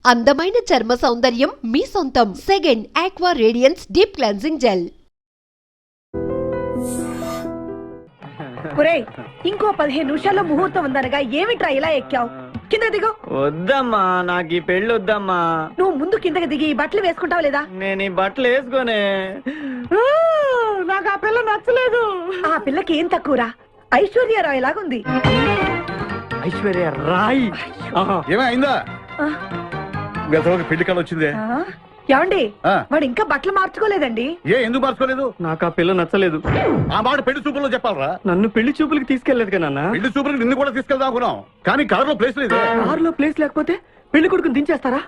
అందమైన చర్మ సౌందర్యం మీ సొంతం. Second aqua radiance deep cleansing gel. ఒరేయ్, ఇంకో 15 నిమిషాల్లో ముహూర్తం ఉందనగా ఏమిట్రా ఇలా ఎక్కావు? కింద దిగు. వద్దమ్మా, నాకు ఈ పెళ్లి వద్దమ్మా. నువ్వు ముందు కిందకి దిగి ఈ బట్టలు వేసుకుంటావు లేదా? నేను ఈ బట్టలు వేసుకోనే. నాకు ఆ పిల్ల నచ్చలేదు. ఆ పిల్లకి ఏం తక్కువరా? ఐశ్వర్యరాయ్ లాగుంది. ఐశ్వర్య రాయ్ ఏమైందా? పెళ్లి కాలం వచ్చిందే. ఏమండి, వాడు ఇంకా బట్టలు మార్చుకోలేదండి. ఎందుకు మార్చుకోలేదు? నాకు ఆ పిల్ల నచ్చలేదు. ఆ మాట పెళ్లి చూపుల్లో చెప్పాలరా. నన్ను పెళ్లి చూపులకి తీసుకెళ్లేదు కదా నాన్న. పెళ్లి చూపులకి నిన్ను కూడా తీసుకెళ్దాం అనుకున్నాం, కానీ కారులో ప్లేస్ లేదు. కారులో ప్లేస్ లేకపోతే పెళ్లి కొడుకుని దించేస్తారా?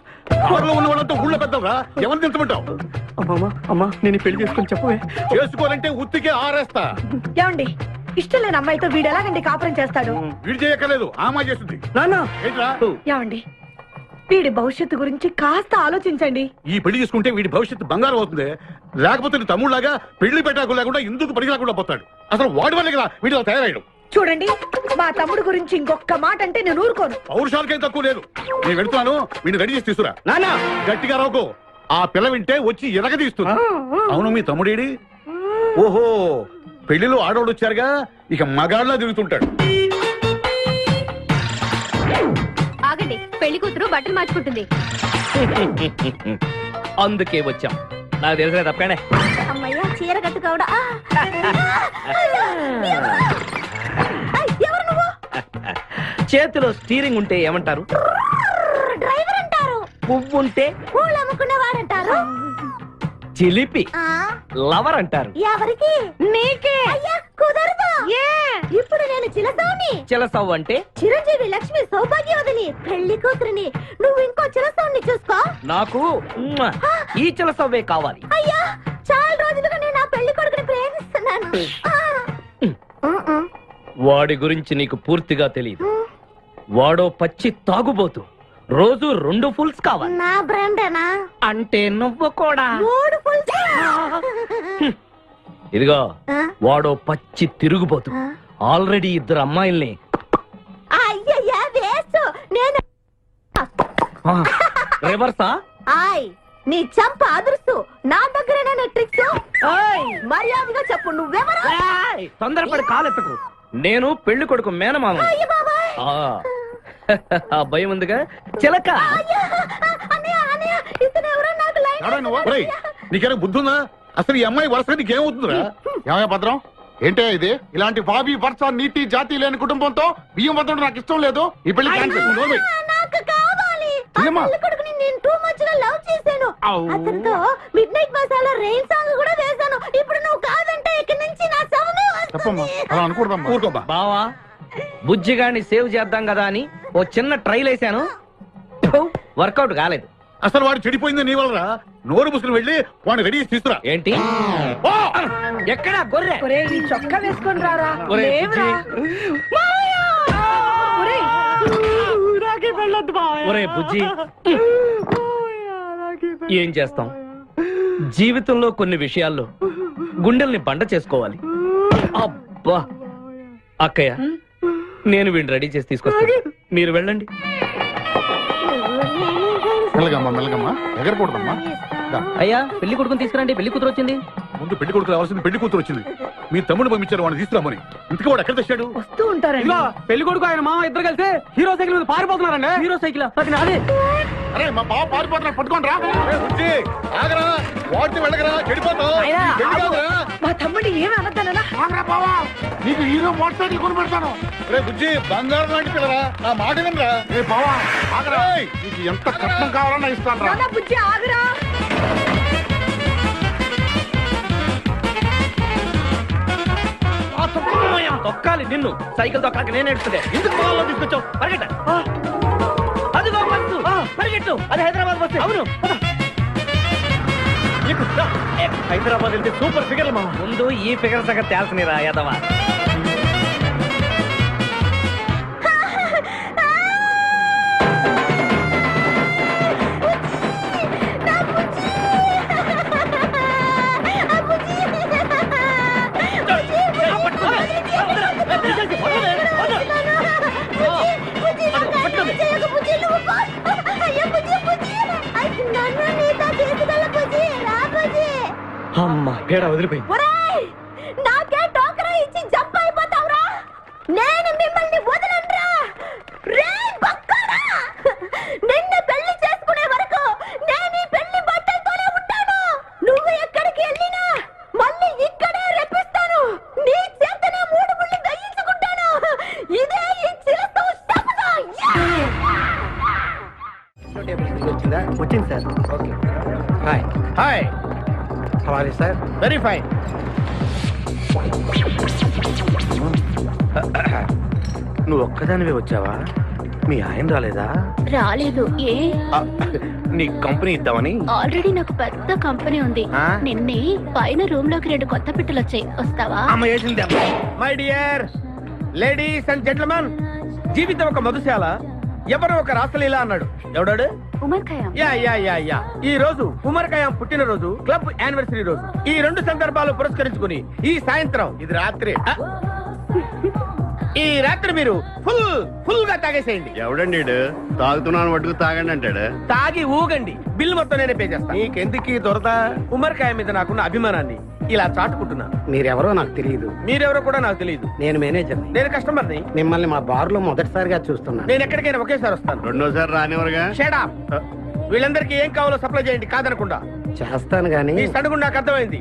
కారులో ఉన్న వాళ్ళంతా ఊళ్ళో పెద్దవరా, ఎవరిని దించమంటావు? అమ్మా, నేను ఈ పెళ్లి చేసుకుని చెప్పవే. చేసుకోవాలంటే ఉత్తికే ఆరేస్తా. ఏమండి, ఇష్టం లేని అమ్మాయితో వీడు ఎలాగండి కాపురం చేస్తాడు? వీడు చేయక్కర్లేదు, ఆ అమ్మాయి చేస్తుంది. నాన్న ఏమండి, వీడి భవిష్యత్తు గురించి కాస్త ఆలోచించండి. ఈ పెళ్లి చేసుకుంటే వీడి భవిష్యత్తు బంగారం అవుతుంది. లేకపోతే తమ్ముళ్లాగా పెళ్లి పెట్టాకు లేకుండా ఎందుకు పనికి రాకుండా పోతాడు. అసలు వాడి వల్లే కదా వీడిలో తయారయ్యాడు. చూడండి, మా తమ్ముడు గురించి ఇంకొక మాట అంటే నేను ఊరుకోను. పౌరుషాలకేం తక్కువ లేదు. నేను వెళ్తున్నాను, వీడిని రెడీ చేసి తీసుకురా. నాన్న గట్టిగా రావుకో, ఆ పిల్ల వింటే వచ్చి ఎరగదీస్తున్నా. అవును, మీ తమ్ముడేడి? ఓహో, పెళ్లిలో ఆడవాడు వచ్చారుగా, ఇక మగాళ్ళ తిరుగుతుంటాడు. ఆగండి, పెళ్లి కూతురు బట్టలు మార్చుకుంటుంది. అందుకే వచ్చాం. నాకు తెలిసిన తప్పగానే. అమ్మయ్య, చీర కట్టుకోవడా? ఎవరు నువ్వు? చేతిలో స్టీరింగ్ ఉంటే ఏమంటారు? డ్రైవర్ అంటారు. పువ్వు ఉంటే పూలు అమ్ముకునేవాడంటారు. చిలిపి లవర్ అంటారు. ఎవరికి? నీకే. అయ్యా, కుదరదు. ఇప్పుడు నేను చిలసౌని. చిలసవ్వు అంటే చిరంజీవి లక్ష్మి సౌభాగ్యవతిని, పెళ్లి కూతురిని. నువ్వు ఇంకో చిలసౌని చూసుకో. నాకు ఈ చిలసవ్వే కావాలి. అయ్యా, చాలా రోజులుగా నేను ఆ పెళ్లి కొడుకుని ప్రేమిస్తున్నాను. వాడి గురించి నీకు పూర్తిగా తెలియదు. వాడో పచ్చి తాగుబోతు. రోజు 2 ఫుల్స్ కావాలి. నా బ్రాండేనా? అంటే నువ్వు కూడా 3 ఫుల్స్. ఇదిగో, వాడో పచ్చి తిరుగుబోతు. ఆల్రెడీ 2 అమ్మాయిల్ని. అయ్యయ్యా, వేస్ట్. నేను రివర్సా? ఆయ్, నీ చంప అదురుస్తూ నా దగ్గరేనా ట్రిక్స్? మర్యాదగా చెప్పు, నువ్వెవరు? తొందరపడి కాలెత్తకు. నేను పెళ్లి కొడుకు మేనమామ. ఆ భయం ఉందిగా చిలక. నీకేనా బుద్ధుందా? అసలు ఈ అమ్మాయి వరుస నీకేమవుతుందిరా? ఏమయ్య భద్రం, ఏంటే ఇది? ఇలాంటి బాబీ వరుస నీతి జాతి లేని కుటుంబంతో బియ్యం వద్ద నాకు ఇష్టం లేదు. ఈ పెళ్లి క్యాన్సిల్. నాకు కావాలి. ఆ పెళ్లి కొడుకుని నేను టూ మచ్ గా లవ్ చేశాను. అతనితో mid night masala rain song కూడా వేశాను. ఇప్పుడు నువ్వు కాదంటే ఇక్కడి నుంచి నా శవమే వస్తుంది. అలా అనుకూడదమ్మా. ఊరుకోమ్మా. బావా, బుజ్జిగాన్ని సేవ్ చేద్దాం కదా అని ఓ చిన్న ట్రైల్ వేసాను. వర్కౌట్ కాలేదు. అసలు వాడు చెడిపోయింది నీ వల్లరా. నోరు ముసుకుని వెళ్ళి వాడిని రెడీ చేసి తీసుకురా. ఏంటి? ఎక్కడ గొర్రె? ఒరేయ్, నీ చొక్కా వేసుకొని రారా. లేవురా. ఒరేయ్, ఒరే బుజ్జి, ఏం చేస్తాం? జీవితంలో కొన్ని విషయాల్లో గుండెల్ని బండ చేసుకోవాలి. అబ్బా, అక్కయ్య, నేను వీడిని రెడీ చేసి తీసుకొస్తాను. మీరు వెళ్ళండి. మెల్లగమ్మా, మెల్లగమ్మా, ఎగరకూడదమ్మా. అయ్యా, పెళ్లి కొడుకుని తీసుకురండి. పెళ్లి కూతురు వచ్చింది. ముందు పెళ్లి కొడుకు రావాల్సింది, పెళ్లి కూతురు వచ్చింది. మీ తమ్ముడు పంపించారు వాడిని తీసుకురామని. ఇంతకీ వాడు ఎక్కడ తెచ్చాడు? వస్తూ ఉంటారండి. పెళ్లి కొడుకు ఆయన మా ఇద్దరు కలిసి హీరో సైకిల్ మీద పారిపోతున్నారండి. హీరో సైకిల్ అదే. అరే, మా బావ పారిపోతున్నా, పట్టుకోండి రా. ఆగరా, వాడితే వెళ్ళగరా, చెడిపోతావు. మా తమ్ముడు ఏమి అనద్దనా? నీకు హీరో మోటార్ సైకిల్ కొని పెడతాను. రే బుజ్జి, బంగారం లాంటి పిల్లరా, నా మాట వినరా. రే బావా, ఆగరా. నీకు ఎంత కట్నం కావాలన్నా ఇస్తాను రా. బుజ్జి, ఆగరా. తొక్కాలి నిన్ను. సైకిల్ తొక్కాక నేను ఎడుతుంది. ఎందుకు పొలంలో తీసుకొచ్చావు? పరిగెట్ట. అదిగో బస్సు, పరిగెట్టు. అది హైదరాబాద్ బస్సు. అవును, హైదరాబాద్ వెళ్తే సూపర్ ఫిగర్. మా ముందు ఈ ఫిగర్ సగం తేల్చనిరా యాదవా. అయ్యా, పేడ వదిలిపోయింది. ఒరేయ్ నాకే టోకరా ఇచ్చి జంప్ అయిపోతావురా, నేను మిమ్మల్ని వదలనురా. రే బక్కడా, నిన్ను పెళ్లి చేసుకునే వరకు నేను ఈ పెళ్లి బట్టలతోనే ఉంటాను. నువ్వు ఎక్కడికి వెళ్ళినా మళ్ళీ ఇక్కడే రెప్పిస్తాను. నీ చేతనే 3 ముళ్ళు దయ్యించుకుంటాను. ఇదే ఈ చిరతో శపథం. వచ్చింది సార్. ఓకే హాయ్ హాయ్, హవాలీ సార్. Very fine. నువ్వు ఒక్కదానివే వచ్చావా? మీ ఆయన రాలేదా? రాలేదు. ఏ నీ కంపెనీ ఇద్దామని. ఆల్రెడీ నాకు పెద్ద కంపెనీ ఉంది. ఆ? నిన్నే పైన రూమ్ లోకి 2 కొత్త పిట్టలు వచ్చాయి, వస్తావా? అమ్మ వేసింది. My dear ladies and gentlemen, జీవితం ఒక మధుశాల, ఎవరు ఒక రాసలీల అన్నాడు. ఎవడాడు? Omar Khayyam. Yeah yeah yeah yeah. ఈ రోజు ఉమర్ ఖయాం పుట్టినరోజు, క్లబ్ యానివర్సరీ రోజు. ఈ 2 సందర్భాలు పురస్కరించుకుని ఈ సాయంత్రం, ఇది రాత్రి. ఈ రాత్రి మీరు ఫుల్ గా తాగేసేయండి. ఎవడండి తాగుతున్నాను మటుకు తాగండి అంటాడు. తాగి ఊగండి, బిల్ మొత్తం నేనే పే చేస్తాను. నీకెందుకు దొరదా? ఉమర్ ఖయాం మీద నాకున్న అభిమానాన్ని ఇలా చాటుకుంటున్నాను. మీరెవరో నాకు తెలియదు. మీరెవరో కూడా నాకు తెలియదు. నేను మేనేజర్ని. నేను కస్టమర్ని. మిమ్మల్ని మా బార్ లో మొదటిసారిగా చూస్తున్నా. నేను ఎక్కడికైనా ఒకేసారి వస్తాను. రెండోసారి రానివరుగా. Shut up. వీళ్ళందరికీ ఏం కావాలో సప్లై చేయండి, కాదనకుండా. చేస్తాను గానీ మీ సడుగు నాకు అర్థమైంది.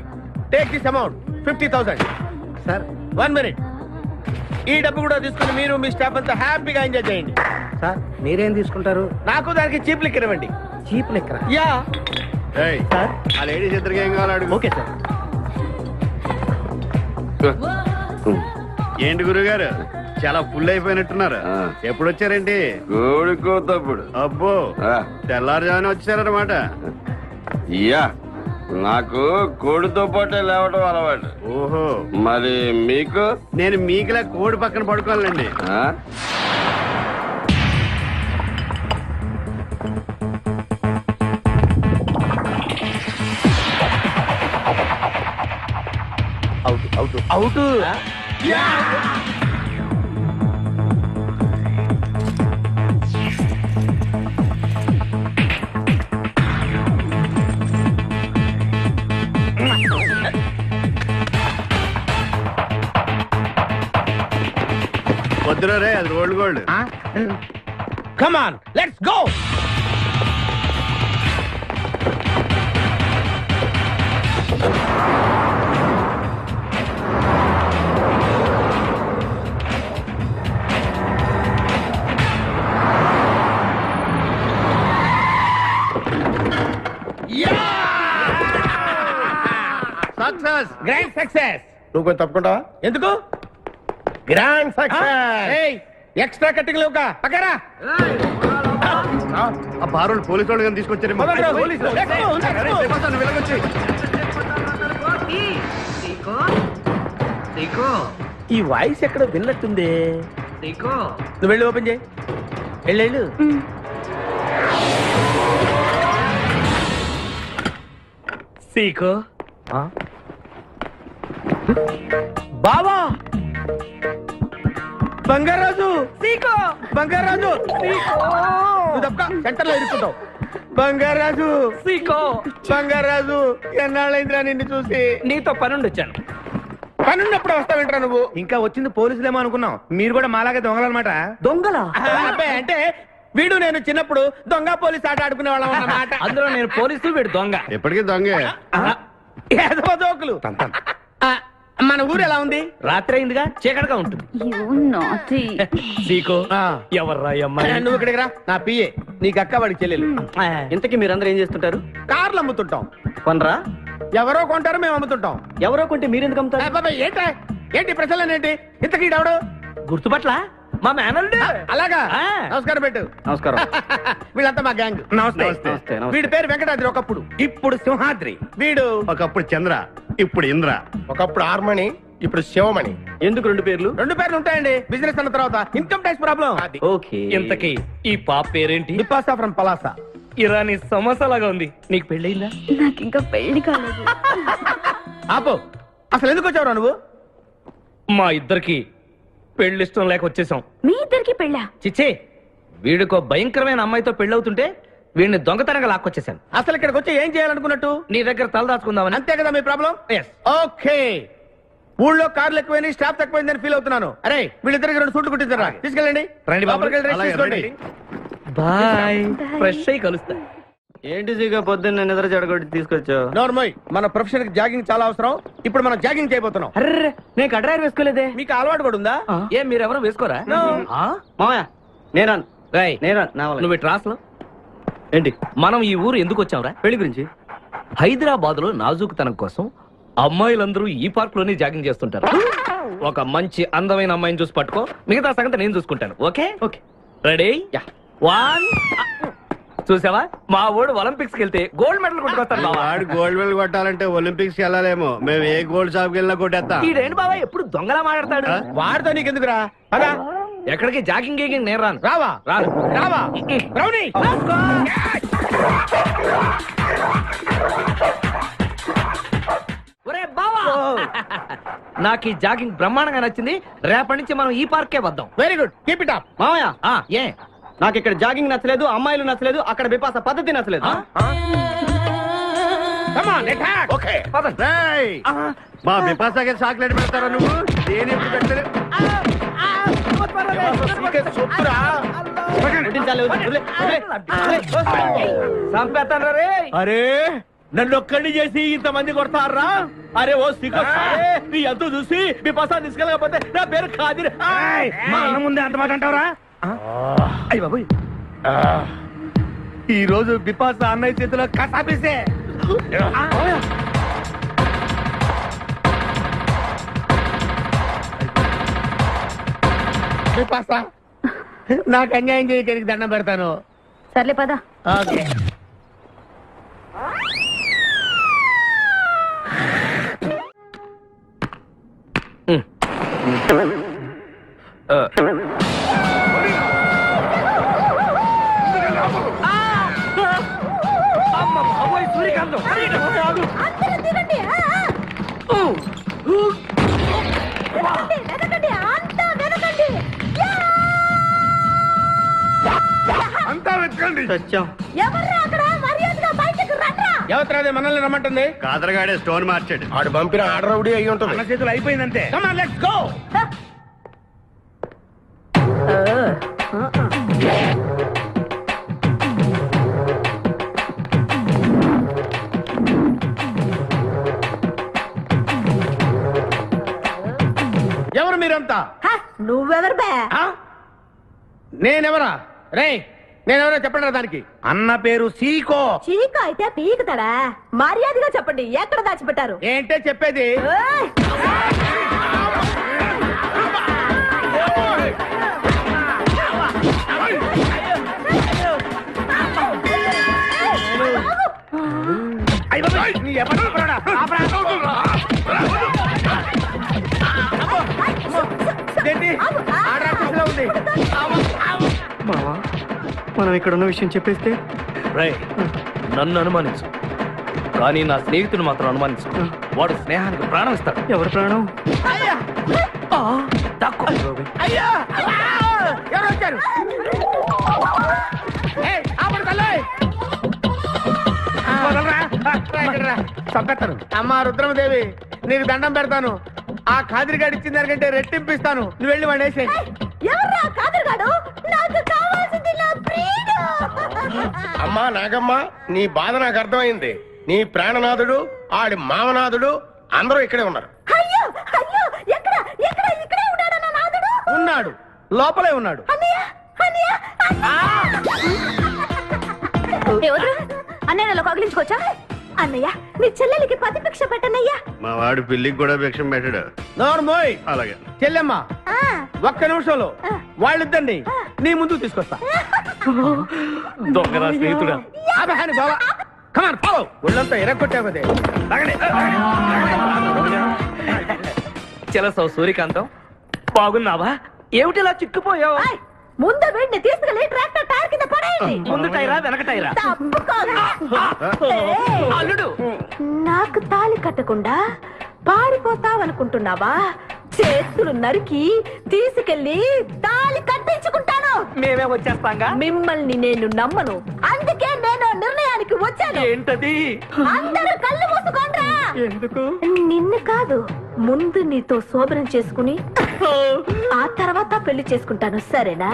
Take this amount 50,000. Sir 1 minute. ఈ డబ్బు కూడా తీసుకుని మీరు మీ స్టాఫ్ అంతా హ్యాపీగా ఎంజాయ్ చేయండి. సార్ మీరేం తీసుకుంటారు? నాకు దానికి చీప్ లిక్కర్ ఇవ్వండి. చీప్ లెక్కరా? యా. సార్ ఆ లేడీస్ ఇద్దరికి ఏం కావాలి అడుగు. Okay sir. ఏంటి గురుగారు చాలా ఫుల్ అయిపోయినట్టున్నారు. ఎప్పుడు వచ్చారేంటి? కోడికోతప్పుడు అబ్బో, తెల్లారుజామున వచ్చారన్నమాట. ఇయ్యా నాకు కోడితో పాటే లేవటం అలవాటు. ఓహో, మరి మీకు? నేను మీకులా కోడి పక్కన పడుకోవాలండి. ఆ? అవుట్. వద్దురా రే, అది rolled gold. Come on, let's go. Success, grand success. నువ్వు కొంచెం తప్పుకుంటావా? ఎందుకు? Grand success. ఎక్స్ట్రా కట్టింగ్ లేవుగా పక్కరా. ఆ బారోళ్ళు పోలీసు వాళ్ళు కానీ తీసుకొచ్చారు. ఈ వాయిస్ ఎక్కడ విన్నట్టుంది. నువ్వు వెళ్ళి ఓపెన్ చేయి. వెళ్ళు. సీకో బావా, బంగారాజు. సీకో బంగారాజు. నువ్వు తప్ప సెంటర్ లో ఇరుక్కుంటావు. బంగారాజు. సీకో బంగారాజు, ఎన్నాళ్ళైందిరా నిన్ను చూసి. నీతో పనుండి వచ్చాను. పనున్నప్పుడు వస్తావేంట్రా నువ్వు? ఇంకా వచ్చింది పోలీసులేమో అనుకున్నాం. మీరు కూడా మాలాగే దొంగలన్నమాట. దొంగలా? అంటే వీడు నేను చిన్నప్పుడు దొంగ పోలీస్ ఆట ఆడుకునే వాళ్ళం అన్నమాట. అందులో నేను పోలీసు, వీడు దొంగ. ఎప్పటికీ దొంగే. ఏదో జోకులు. మన ఊరు ఎలా ఉంది? రాత్రి అయిందిగా, చీకటిగా ఉంటుంది. సీకో ఎవర్రా అమ్మాయి? నువ్వు ఇక్కడికి రా. నా పిఏ, నీకు అక్క వాడికి చెల్లెలు. ఇంతకీ మీరందరూ ఏం చేస్తుంటారు? కార్లు అమ్ముతుంటాం. కొనరా? ఎవరో కొంటారు, మేము అమ్ముతుంటాం. ఎవరో కొంటే మీరెందుకు అమ్ముతారు? ఏంటి ప్రశ్నలేంటి? ఇంతకీ డౌడు గుర్తుపట్ల మా మేనల్డ్. అలాగా, నమస్కారం పెట్టు. నమస్కారం. వీళ్ళంతా మా గ్యాంగ్. నమస్తే. వీడి పేరు వెంకటాద్రి, ఒకప్పుడు. ఇప్పుడు సింహాద్రి. వీడు ఒకప్పుడు చంద్ర, ఇప్పుడు ఇంద్ర. ఒకప్పుడు ఆర్మణి, ఇప్పుడు శివమణి. ఎందుకు 2 పేర్లు? 2 పేర్లు ఉంటాయండి. బిజినెస్ అన్న తర్వాత ఇన్కమ్ ట్యాక్స్ ప్రాబ్లం. ఓకే. ఇంతకీ ఈ పాప పేరేంటి? నిపాసా ఫ్రమ్ పలాసా. ఇరానీ సమోసా లాగా ఉంది. నీకు పెళ్ళయిందా? నాకు ఇంకా పెళ్లి కాలేదు. ఆపో, అసలు ఎందుకు వచ్చావురా నువ్వు? మా ఇద్దరికి పెళ్లి ఇష్టం లేక వచ్చేసాం. మీ ఇద్దరికి పెళ్ళా? చిచ్చే, వీడికో భయంకరమైన అమ్మాయితో పెళ్ళవుతుంటే వీడిని దొంగతనంగా లాక్కొచ్చేసాను. అసలు ఇక్కడికి వచ్చి ఏం చేయాలనుకున్నట్టు? నీ దగ్గర తలదాచుకుందామని. అంతే కదా మీ ప్రాబ్లం? Yes. ఓకే. ఊళ్ళో కార్లు ఎక్కువైంది, స్టాఫ్ తక్కువైందని ఫీల్ అవుతున్నాను. అరే వీళ్ళిద్దరికి 2 సూట్లు కుట్టించారా? తీసుకెళ్ళండి. రండి బాబు. లోపలికి వెళ్ళి రెస్ట్ తీసుకోండి. బాయ్. ఫ్రెష్ అయ్యి కలుస్తా. ఏంటి సీగా పొద్దున్న నిద్ర చెడగొట్టి తీసుకొచ్చావు? నోర్మోయ్, మన ప్రొఫెషన్ కి జాగింగ్ చాలా అవసరం. ఇప్పుడు మనం జాగింగ్ చేయబోతున్నాం. అర్రే, నేను కడ్రాయర్ వేసుకోలేదే. మీకు అలవాటు కూడా ఉందా? ఏం మీరెవరు వేసుకోరా? No. ఆ? మామయ్య నేరాను రేయ్, నేరాను నా వల్ల. నువ్వు ట్రాస్లో ఏంటి? మనం ఈ ఊరు ఎందుకు వచ్చావురా? పెళ్లి గురించి. హైదరాబాద్ లో నాజూకుతనం కోసం అమ్మాయిలందరూ ఈ పార్క్ లోనే జాగింగ్ చేస్తుంటారు. ఒక మంచి అందమైన అమ్మాయిని చూసి పట్టుకో, మిగతా సంగతి నేను చూసుకుంటాను. Okay okay. రెడీ? యా. 1. చూసావా, మా ఊడు ఒలింపిక్స్ కి వెళ్తే గోల్డ్ మెడల్ కొట్టుకొస్తాడు బావా. వాడు గోల్డ్ మెడల్ కొట్టాలంటే ఒలింపిక్స్ కి వెళ్ళాలేమో. మేము ఏ గోల్డ్ షాప్ కి వెళ్ళినా కొట్టేస్తాం. ఈడేంటి బావా ఎప్పుడు దొంగలా మాట్లాడతాడు? వాడితో నీకెందుకురా? అదా ఎక్కడికి జాగింగ్ గీగింగ్ నేను రాను. రావా? రాను. రావా? రౌడీ! ఒరే బావా, నాకు ఈ జాగింగ్ బ్రహ్మాండంగా నచ్చింది. రేపటి నుంచి మనం ఈ పార్కే వద్దాం. Very good, keep it up. మామయ్య ఆ, ఏ నాకు ఇక్కడ జాగింగ్ నచ్చలేదు, అమ్మాయిలు నచ్చలేదు, అక్కడ బిపాస పద్ధతి నచ్చలేదు. Come on, attack. ఓకే. పదండి. రేయ్, మా బిపాసాకి చాక్లెట్ పెడతారా నువ్వు? నేను ఎప్పుడు పెట్టలేదు. సొత్తురా. వడ్డించాలి, వదిలే, వదిలే, వదిలే. చంపేస్తాను రే. అరే నన్ను ఒక్కడిని చేసి ఇంతమంది కొడతారా? అరే ఓ సిగ్గు, నీ ఎంతో చూసి మీ పసా తీసుకెళ్ళకపోతే నా పేరు ఖాదీర్. మా అన్న ముందే అంత మాట అంటావరా? అయ్య బాబోయ్, ఈ రోజు బిపాసా అన్నయ్య చేతిలో కసాపిస్తే. బిపాసా, నాకు అన్యాయం చేయడానికి దండం పెడతాను. సర్లే పద. ఓకే. అమ్మ బాబోయ్, సూర్యకాంతం. అందరూ దిగండి. వెనకండి, అంతా వెనకండి. అంతా వెతకండి. సత్యం. ఎవర్రా అక్కడ? మర్యాదగా బయటకు రండ్రా. ఎవరిది మనల్ని రమ్మంటుంది? కాదరగాడే స్టోన్ మార్చాడు. ఆడు పంపిన ఆర్డర్ రౌడీ అయి ఉంటుంది. మన చేతులు అయిపోయిందంటే. Come on, let's go. ఎవరు మీరంతా? హ, నువ్వెవరు బే? ఆ? నేనెవరా? రే నేనెవరో చెప్పండి రా దానికి. అన్న పేరు సీకో. చీక అయితే పీకుతాడా? మర్యాదగా చెప్పండి, ఎక్కడ దాచిపెట్టారు? ఏంటే చెప్పేది? ఏయ్! అయ్య బాబోయ్, నీ ఎవరు పరాడా? ఇదేంటి? ఆడరాక్షసులా ఉంది. మావా మనం ఇక్కడ ఉన్న విషయం చెప్పేస్తే రేయ్, నన్ను అనుమానించు, కానీ నా స్నేహితుడు మాత్రం అనుమానించు. వాడు స్నేహానికి ప్రాణం ఇస్తాడు. ఎవరి ప్రాణం? అయ్యా! అయ్యా! ఎవరు వచ్చారు? ఏయ్, ఆపండి తల్లి! వదలరా. ఇక్కడ రా. చంపేస్తాను. అమ్మా రుద్రమదేవి, నీకు దండం పెడతాను. ఆ ఖాదిరిగాడు ఇచ్చిన దానికంటే రెట్టింపిస్తాను. నువ్వు వెళ్ళి వాడు వేసేయ్. ఎవర్రా కాదరుగాడు? నాకు కావాల్సింది నా ప్రియుడు. అమ్మా నాగమ్మ, నీ బాధ నాకు అర్థమైంది. నీ ప్రాణనాథుడు, ఆడి మామనాథుడు అందరూ ఇక్కడే ఉన్నారు. అయ్యో అయ్యో, ఎక్కడ ఎక్కడ ఇక్కడే ఉన్నాడు నా నాదుడు. ఉన్నాడు, లోపలే ఉన్నాడు. అన్నయ్య అన్నయ్య అన్నయ్యలో కగిలించుకోవచ్చా? అన్నయ్య, నీ చెల్లెలికి ప్రతిభిక్ష పెట్టనయ్యా. మా వాడు పిల్లికి కూడా భిక్షం పెట్టాడు. నోర్మోయ్. అలాగే. చెల్లెమ్మ, ఆ, ఒక్క నిమిషంలో వాళ్ళిద్దండి నీ ముందుకు తీసుకొస్తా. దొంగరా స్నేహితుడా. ఆపహాని బావా. Come on follow. ఒళ్ళంతా ఎరగొట్టావు కదే. చెలసో సూర్యకాంతం, బాగున్నావా? ఏమిటిలా చిక్కుపోయావు? ఏయ్, ముందు వీడిని తీసుకెళ్లి ట్రాక్టర్ టైర్ కింద పడేయండి. ముందు టైరా వెనక టైరా? తప్పుకోదు. ఏయ్, అల్లుడు, నాకు తాళి కట్టకుండా పారిపోతావనుకుంటున్నావా? చేతులు నరికి తీసుకెళ్లి తాళి కట్టించుకుంటాను. మేమే వచ్చేస్తాంగా. మిమ్మల్ని నేను నమ్మను, అందుకే ఏంటది? అందరూ కళ్ళు మూసుకోండ్రా. ఎందుకు? నిన్ను కాదు, ముందు నీతో శోభనం చేసుకుని ఆ తర్వాత పెళ్లి చేసుకుంటాను, సరేనా?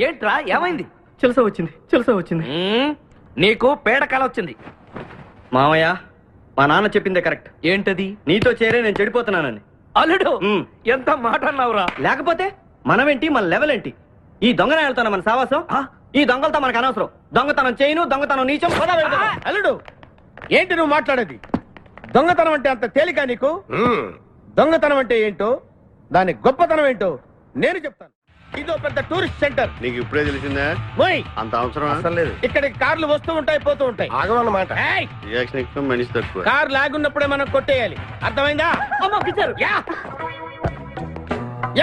ఏంట్రా ఏమైంది? చిలస వచ్చింది. నీకు పేడ కల వచ్చింది. మామయ్య, మా నాన్న చెప్పిందే కరెక్ట్. ఏంటది? నీతో చేరే నేను చెడిపోతున్నానని. అల్లుడు మ్. ఎంత మాట అన్నావురా? లేకపోతే మనమేంటి, మన లెవెల్ ఏంటి? ఈ దొంగనే వెళ్తాను మన సావాసం. ఈ దొంగలతో మనకు అనవసరం. దొంగతనం చేయను, దొంగతనం నీచం. పద వెళ్దాం. అల్లుడు, ఏంటి నువ్వు మాట్లాడేది? దొంగతనం అంటే అంత తేలిక నీకు? దొంగతనం అంటే ఏంటో, దాని గొప్పతనం ఏంటో నేను చెప్తాను. ఇదో పెద్ద టూరిస్ట్ సెంటర్. నీకు ఇప్పుడే తెలిసిందా? పోయ్, అంత అవసరం లేదు. ఇక్కడికి కార్లు వస్తూ ఉంటాయి, పోతూ ఉంటాయి. ఆగమన్నమాట. ఏయ్, రియాక్షన్ ఎక్కువ, మనిషి తక్కువ. కార్ లాగున్నప్పుడే మనం కొట్టేయాలి, అర్థమైందా? యా.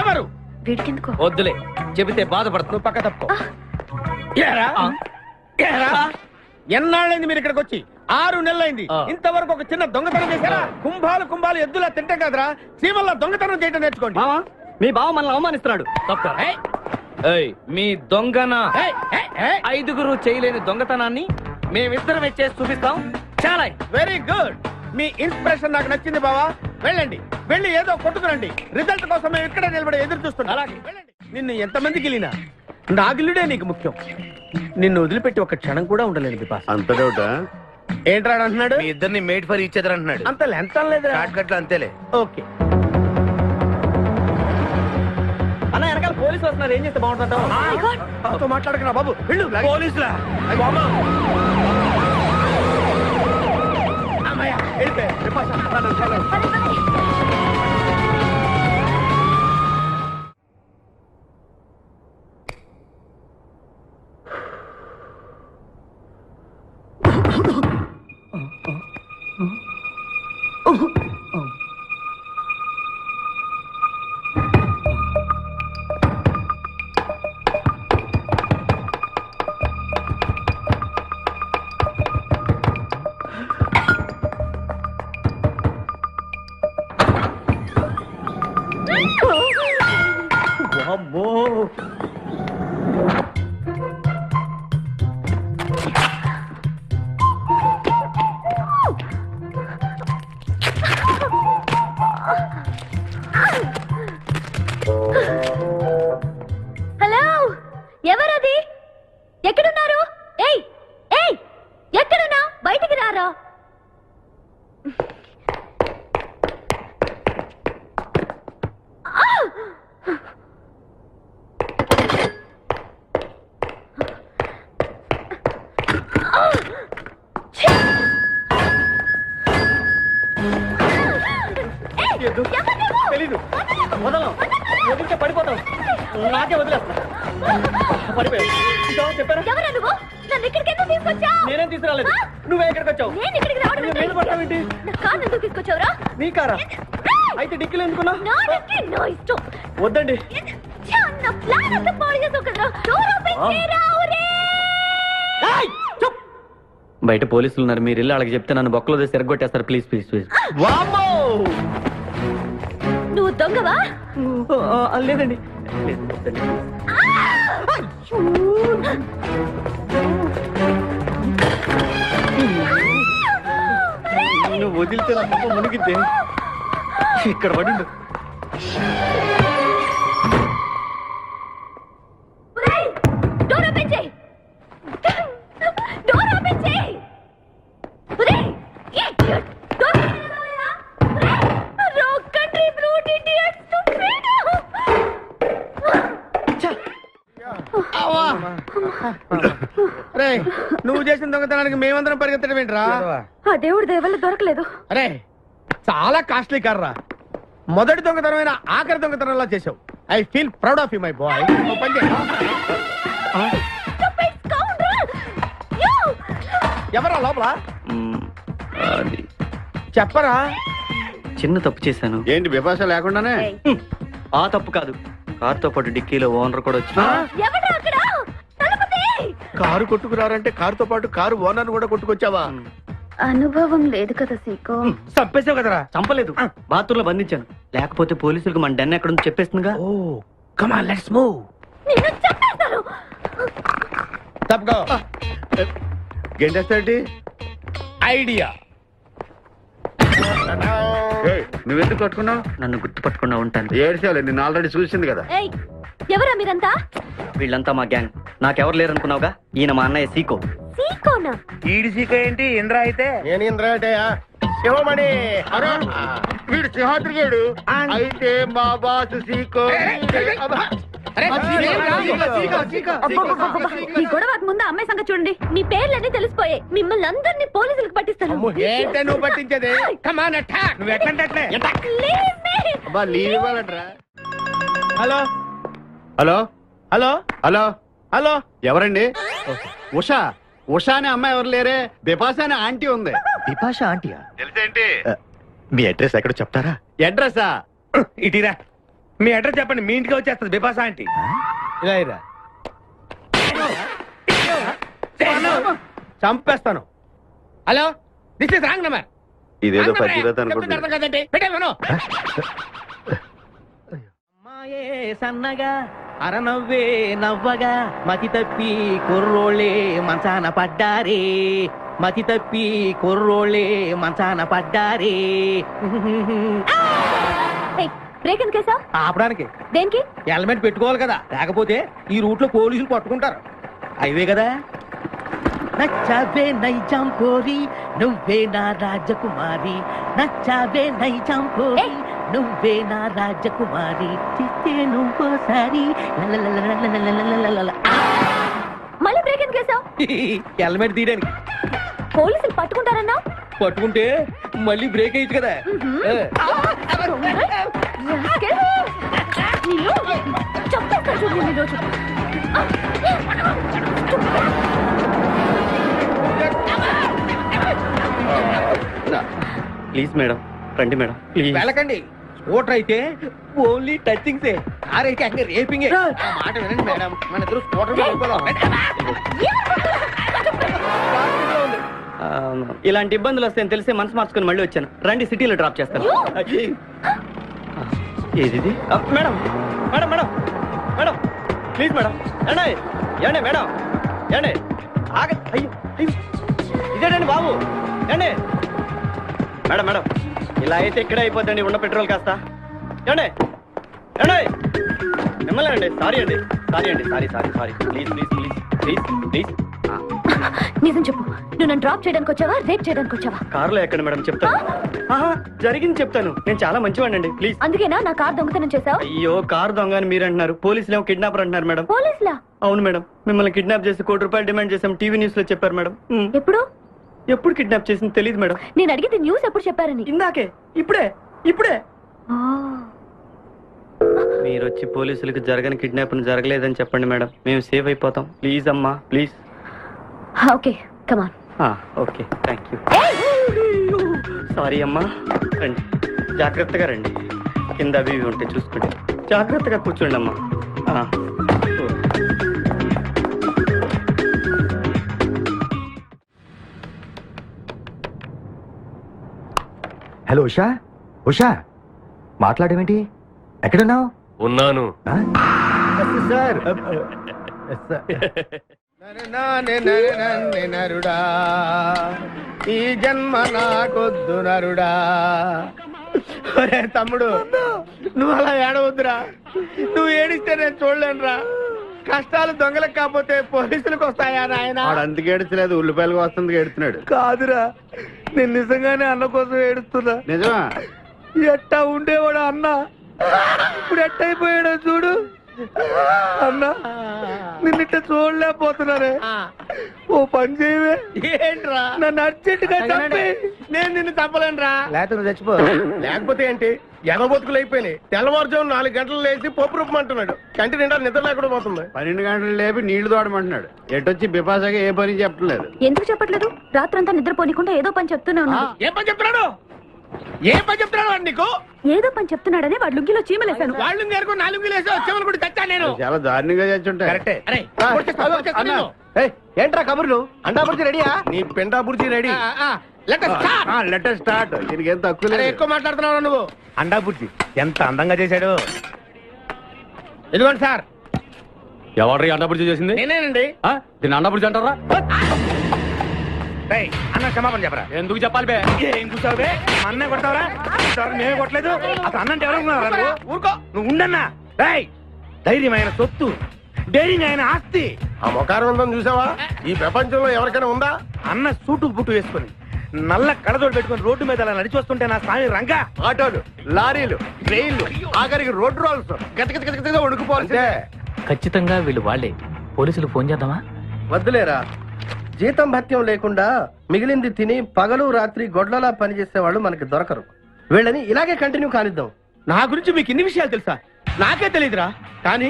ఎవరు? వీడికెందుకో వద్దులే, చెబితే బాధపడుతు. నువ్వు పక్క తప్పుకో. ఏరా? ఏరా? ఎన్నాళ్ళైంది మీరు ఇక్కడికి వచ్చి? 6 నెలలైంది. ఆ. ఇంతవరకు ఒక చిన్న దొంగతనం చేశారా? కుంభాలు ఎద్దులా తింటాం కదరా. సీమల్లా దొంగతనం చేయటం నేర్చుకోండి. మామ, మీ బావ మనల్ని అవమానిస్తున్నాడు. తప్పరా? ఏయ్, మీ దొంగన ఏయ్, ఏయ్, ఏయ్. 5గురు చేయలేని దొంగతనాన్ని మేమిద్దరం చేసి చూపిస్తాం. చాలా వెరీ గుడ్. మీ ఇన్స్పిరేషన్ నాకు నచ్చింది బావా. వెళ్ళండి, వెళ్ళి ఏదో కొట్టుకురండి. రిజల్ట్ కోసం మేము ఇక్కడే నిలబడి ఎదురు చూస్తున్నాం. అలాగే వెళ్ళండి. నిన్ను ఎంతమంది గెలినా నా గిల్లుడే నీకు ముఖ్యం. నిన్ను వదిలిపెట్టి ఒక క్షణం కూడా ఉండలేను బిపాస్. అంత డౌటా? ఏంట్రా అంటున్నాడు? మీ ఇద్దరిని మేడ్ ఫర్ ఈచ్ అదర్ అంటున్నాడు. అంత లెంత్ లేదు. షార్ట్కట్లు అంతేలే. ఓకే. అన్న, వెనకాల పోలీసు వస్తున్నారు. ఏం చేస్తే బాగుంటుందో. నాతో మాట్లాడకురా బాబు. వెళ్ళు. పోలీసులా? అమ్మయ్య, వెళ్ళిపోయా. బిపాస, చలో. అమ్మో, హలో, ఎవరది? ఎక్కడున్నారు? ఏయ్ ఏయ్, ఎక్కడున్నా? బయటికి రారా. తెలీదు. వదలం. వదిలితే పడిపోతాం. నాకే వదిలేస్తా. పడిపోయావు. ఇదో చెప్పారా? ఎవరా నువ్వు? నన్ను ఇక్కడికి ఎందుకు తీసుకొచ్చావు? నేనేం తీసుకురాలేదు. నువ్వే ఎక్కడికి వచ్చావు? నేను ఇక్కడికి రావడం నువ్వు మీద పడతావేంటి? నా కారు ఎందుకు తీసుకొచ్చావురా? నీ కారా? అయితే డిక్కీలు ఎందుకున్నా? నా డిక్కీ నా ఇష్టం. వద్దండి. నా ప్లాన్ అంతా పాడు చేసావు కదరా. డోర్ ఓపెన్ చేయరా. ఏయ్, చూప్. బయట పోలీసులు ఉన్నారు. మీరు వెళ్ళి వాళ్ళకి చెప్తే నన్ను బొక్కలో తీసి ఎరగొట్టేస్తారు. Please please please. వామ్మో! నువ్వు దొంగవా? లేదండి. నువ్వు వదిలితే నా తప్ప మునిగిద్దే. ఇక్కడ పడిండు. డోర్ ఓపెన్ చేయి. డోర్ ఓపెన్ చేయి. ఒరేయ్, ఇడియట్. డోర్ ఓపెన్ చేయరా. Wrong country brute idiot. రే, నువ్వు చేసిన దొంగతనానికి మేమందరం పరిగెత్తడం ఏంట్రా? ఆ దేవుడి దయ వల్ల దొరకలేదు. అరే, చాలా కాస్ట్లీ కార్రా. మొదటి దొంగతనమైన ఆఖరి దొంగతనంలా చేసావు. I feel proud of you my boy. ఎవరా లోపల? చెప్పరా. చిన్న తప్పు చేశాను. ఏంటి బిపాస లేకుండానే? ఆ తప్పు కాదు. కార్తో పాటు డిక్కీలో ఓనర్ కూడా వచ్చి ఎవడ్రా అక్కడ? తలుపు తీయ్. కారు కొట్టుకురారంటే కారుతో పాటు కారు ఓనర్ కూడా కొట్టుకొచ్చావా? అనుభవం లేదు కదా సీకో. చంపేసావు కదరా. చంపలేదు, బాత్రూంలో బంధించాను. లేకపోతే పోలీసులకు మన డెన్ ఎక్కడ చెప్పేస్తుందిగా. ఓ, కమ్ ఆన్, లెట్స్ మూవ్. నిన్ను చంపేస్తాను. తప్పుకో. గెంటేస్తాటి ఐడియా. నువ్వెందుకు కొట్టుకున్నావు? నన్ను గుర్తుపట్టుకుండా ఉంటాను. ఏడ్చాలి, నిన్ను ఆల్రెడీ చూసింది కదా. ఏయ్, ఎవరా మీరంతా? వీళ్ళంతా మా గ్యాంగ్. నాకెవరు లేరనుకున్నావుగా? ఈయన మా అన్నయ్య సీకో. సీకోనా? ఈడి సీకో ఏంటి? ఇంద్ర అయితే నేను ఇంద్ర అంటే శివమణి. అరే, వీడు సింహాద్రిగాడు. అయితే మా బాసు సీకో. మీ గొడవకు ముందు అమ్మాయి సంగతి చూడండి. మీ పేర్లన్నీ తెలిసిపోయాయి. మిమ్మల్ని అందరినీ పోలీసులకు పట్టిస్తాను. ఏంటే నువ్వు పట్టించేది? కమాన్ అటాక్. నువ్వు ఎట్లంటే Leave me. అబ్బా లీవ్ ఇవ్వాలంటరా. Hello hello hello hello hello. ఎవరండి? ఉషా. ఉషా అనే అమ్మాయి ఎవరు లేరే. బిపాస అనే ఆంటీ ఉంది. బిపాష ఆంటీయా? తెలుసేంటి? మీ అడ్రస్ ఎక్కడ చెప్తారా? అడ్రసా? ఇటీరా, మీ అడ్రస్ చెప్పండి. మీ ఇంటికి వచ్చేస్తుంది బిపాస ఆంటీ. ఇలా ఇరా. చంపేస్తాను. Hello, this is wrong number. ఇదేదో పచ్చిరత అనుకుంటున్నా. కదండి పెట్టేమను. అమ్మాయే సన్నగా అరనవ్వే నవ్వగా మతి తప్పి కుర్రోళ్ళే మంచాన పడ్డారే. మతి తప్పి కుర్రోళ్ళే మంచాన పడ్డారే. ఏయ్, బ్రేక్ ఎందుకేసావ్? ఆపడానికి దేనికి? హెల్మెట్ పెట్టుకోవాలి కదా, లేకపోతే ఈ రూట్ లో పోలీసులు పట్టుకుంటారు. అయివే కదా. నచ్చావే నైజాం పోరి నువ్వే నా రాజకుమారి. నచ్చావే నైజాం పోరి ఏయ్. నువ్వే నా రాజకుమారి. చిస్తే నువ్వోసారి లలలలలలలలలలల. మళ్ళీ బ్రేక్ ఎందుకేసావ్? హెల్మెట్ తీయడానికి. పోలీసులు పట్టుకుంటారన్నా? పట్టుకుంటే మళ్ళీ బ్రేక్ అయ్యచ్చు కదా. చంపేస్తాను చూడు ఈ రోజు. ప్లీజ్ మేడం, రండి మేడం ప్లీజ్. వెళ్ళకండి. స్కూటర్ అయితే ఓన్లీ టచింగ్సే, కార్ అయితే అక్కడ రేపింగే. ఆ మాట వినండి మేడం, మన ఇద్దరు స్కూటర్ మీద వెళ్ళిపోదాం. ఆ, ఇలాంటి ఇబ్బందులు వస్తాయని తెలిసే మనసు మార్చుకుని మళ్ళీ వచ్చాను. రండి, సిటీలో డ్రాప్ చేస్తాను. ఏది ఇది? Madam madam madam madam please madam. ఏండి ఏండి మేడం ఏండి ఆగ. అయ్యో అయ్యో, ఇదేంటండి బాబు. ఏండి మేడం మేడం, ఇలా అయితే ఇక్కడే అయిపోద్దండి ఉన్న పెట్రోల్ కాస్త. ఏండి ఏండి మిమ్మల్ని అండి. సారీ అండి, సారీ అండి, sorry sorry sorry. Please please please please please. నిజం చెప్పు, నువ్వు నన్ను డ్రాప్ చేయడానికి వచ్చావా, రేప్ చేయడానికి వచ్చావా? కారులో ఎక్కడ మేడం చెప్తాను. ఆహా, జరిగింది చెప్తాను. నేను చాలా మంచివాడిని అండి, ప్లీజ్. అందుకేనా నా కార్ దొంగతనం చేసావు? అయ్యో, కారు దొంగ అని మీరు అంటున్నారు, పోలీసులు ఏమో కిడ్నాపర్ అంటున్నారు మేడం. పోలీసులా? అవును మేడం, మిమ్మల్ని కిడ్నాప్ చేసి ₹1 డిమాండ్ చేసాం. టీవీ న్యూస్ లో చెప్పారు మేడం. ఎప్పుడు? ఎప్పుడు కిడ్నాప్ చేసింది తెలియదు మేడం. నేను అడిగితే న్యూస్ ఎప్పుడు చెప్పారని. ఇందాకే, ఇప్పుడే ఇప్పుడే. ఆ. మీరు వచ్చి పోలీసులకు జరగని కిడ్నాప్ జరగలేదని చెప్పండి మేడం, మేము సేవ్ అయిపోతాం. ప్లీజ్ అమ్మా please. Okay, come on. Okay, thank you. Sorry అమ్మా. రండి, జాగ్రత్తగా రండి. కింద అవి ఇవి ఉంటే చూసుకోండి. జాగ్రత్తగా కూర్చోండి అమ్మా. హలో ఉషా. ఉషా, మాట్లాడేమిటి? ఎక్కడున్నావు? ఉన్నాను. సార్ నరుడా, ఈ జన్మ నాకొద్దు నరుడా. ఒరే తమ్ముడు, నువ్వు అలా ఏడవద్దురా. నువ్వు ఏడిస్తే నేను చూడలేనురా. కష్టాలు దొంగలకు కాకపోతే పోలీసులకు వస్తాయా నాయన? వాడు అందుకు ఏడ్చలేదు, ఉల్లిపాయలకు వస్తుంది ఏడుతున్నాడు. కాదురా, నేను నిజంగానే అన్న కోసం ఏడుస్తున్నా. నిజమా? ఎట్టా ఉండేవాడు అన్న, ఇప్పుడు ఎట్టయిపోయాడో చూడు. అన్నా, నిన్నిట్ట చూడలేకపోతున్నానే. ఓ పని చేయవే. ఏంట్రా? నన్ను అర్జెంటుగా చంపి. నేను నిన్ను చంపలేనురా. లేకపోతే నువ్వు చచ్చిపో. లేకపోతే ఏంటి, ఎగబొతుకులు అయిపోయినాయి. తెల్లవారుజాము 4 గంటలు లేచి పప్పు రూపమంటున్నాడు. కంటి నిండా నిద్ర లేకుండా పోతుంది. 12 గంటలు లేపి నీళ్లు తోడమంటున్నాడు. ఎటొచ్చి బిపాసగా ఏ పని చెప్పట్లేదు. ఎందుకు చెప్పట్లేదు? రాత్రంతా నిద్రపోనికుండా ఏదో పని చెప్తూనే ఉన్నాడు. ఏం పని చెప్తున్నాడు? ఏం పని చెప్తున్నాడు వాడు నీకు? ఏదో పని చెప్తున్నాడని వాడు లుంగిలో చీమలేశాను. వాళ్ళు నేర్కు 4 గిలేసి వచ్చేవాళ్ళు కూడా చచ్చా నేను. చాలా దారుణంగా చచ్చుంటాయి. కరెక్టే. ఏంట్రా కబుర్లు? అండాబుర్జీ రెడీయా? నీ పెండాబుర్జీ రెడీ. Letter start. దీనికి ఏం తక్కువ లేదు. ఎక్కువ మాట్లాడుతున్నావు నువ్వు. అండాబుర్జీ ఎంత అందంగా చేశాడు. ఇదిగోండి సార్, ఎవరు అండబుర్జీ చేసింది? నేనేనండి. దీన్ని అండబుర్జీ అంటారా? రేయ్, అన్న క్షమాపణ చెప్పరా. ఎందుకు చెప్పాలి బే? ఏం కూర్చోవు బే? మా అన్నే కొడతావరా? మేమే కొట్టలేదు. అసలు అన్నంటే ఎవరు నువ్వు? ఊరుకో, నువ్వు ఉండన్నా. రేయ్, ధైర్యమైన సొత్తు, డైరింగ్ అయిన ఆస్తి. ఆ మొకారం ఉందని చూసావా? ఈ ప్రపంచంలో ఎవరికైనా ఉందా? అన్న సూటు బుట్టు వేసుకొని నల్ల కడదోడు పెట్టుకొని రోడ్డు మీద అలా నడిచి వస్తుంటే నా స్వామి రంగా. ఆటోలు, లారీలు, ట్రైన్లు, ఆఖరికి రోడ్ రోల్స్ గతగతగతగా ఉడుకుపోతే. ఖచ్చితంగా వీళ్ళు వాళ్ళే. పోలీసులు ఫోన్ చేద్దామా? వద్దులేరా, జీతం భత్యం లేకుండా మిగిలింది తిని పగలు రాత్రి గొడ్లలా పనిచేసే వాళ్ళు మనకి దొరకరు. వీళ్ళని ఇలాగే కంటిన్యూ కానిద్దాం. నా గురించి మీకు ఇన్ని విషయాలు తెలుసా? నాకే తెలియదురా. కానీ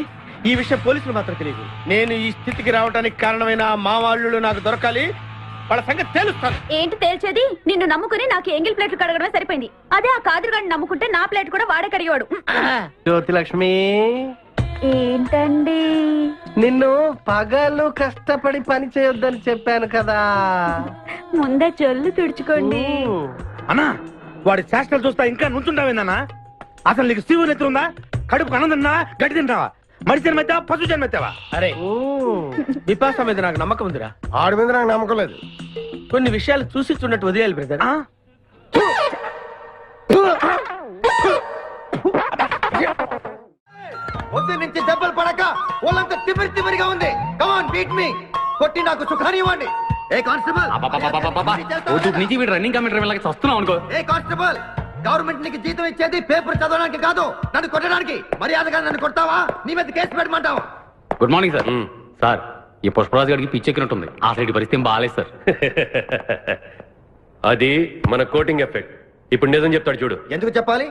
ఈ విషయం పోలీసులు మాత్రం తెలియదు. నేను ఈ స్థితికి రావడానికి కారణమైన మా వాళ్ళు నాకు దొరకాలి. వాళ్ళ సంగతి తెలుస్తాను. ఏంటి తేల్చేది? నిన్ను నమ్ముకుని నాకు ఎంగిల్ ప్లేట్లు కడగడమే సరిపోయింది. అదే ఆ కాదురుగాడిని నమ్ముకుంటే నా ప్లేట్ కూడా వాడే కడిగేవాడు. జ్యోతి లక్ష్మి, ఏంటండి? నిన్ను పగలు కష్టపడి పని చేయొద్దని చెప్పాను కదా. ముందే చొల్లు తుడుచుకోండి. అన్నా, వాడి చేష్టలు చూస్తా ఇంకా నుంచుంటావేందన్నా? అసలు నీకు శివుని ఎత్తుందా? కడుపు అన్నం తిన్నా, గడ్డి తింటావా? మడి జన్మెత్తావా, పశు జన్మెత్తావా? అరే, విపాస మీద నాకు నమ్మకం ఉందిరా. ఆడి మీద నాకు నమ్మకం లేదు. కొన్ని విషయాలు చూసి చూడట్టు వదిలేయాలి బ్రదర్. పొద్దు నుంచి దెబ్బలు పడక ఒళ్ళంతా తిమిరి తిమిరిగా ఉంది. కమాన్ బీట్ మీ, కొట్టి నాకు సుఖాన్ని ఇవ్వండి. ఏ కానిస్టేబుల్, నుంచి వీడు రన్నింగ్ కమిటీ వస్తున్నావు అనుకో. ఏ కానిస్టేబుల్, గవర్నమెంట్ నీకు జీతం ఇచ్చేది పేపర్ చదవడానికి కాదు, నన్ను కొట్టడానికి. మర్యాదగా నన్ను కొడతావా? నీ మీద కేసు పెట్టమంటావా? Good morning sir. సార్, ఈ పుష్పరాజు గారికి పిచ్చెక్కినట్టుంది. ఆ సైడ్ పరిస్థితి బాగాలేదు సార్. అది మన కోటింగ్ ఎఫెక్ట్. ఇప్పుడు నిజం చెప్తాడు చూడు. ఎందుకు చెప్పాలి?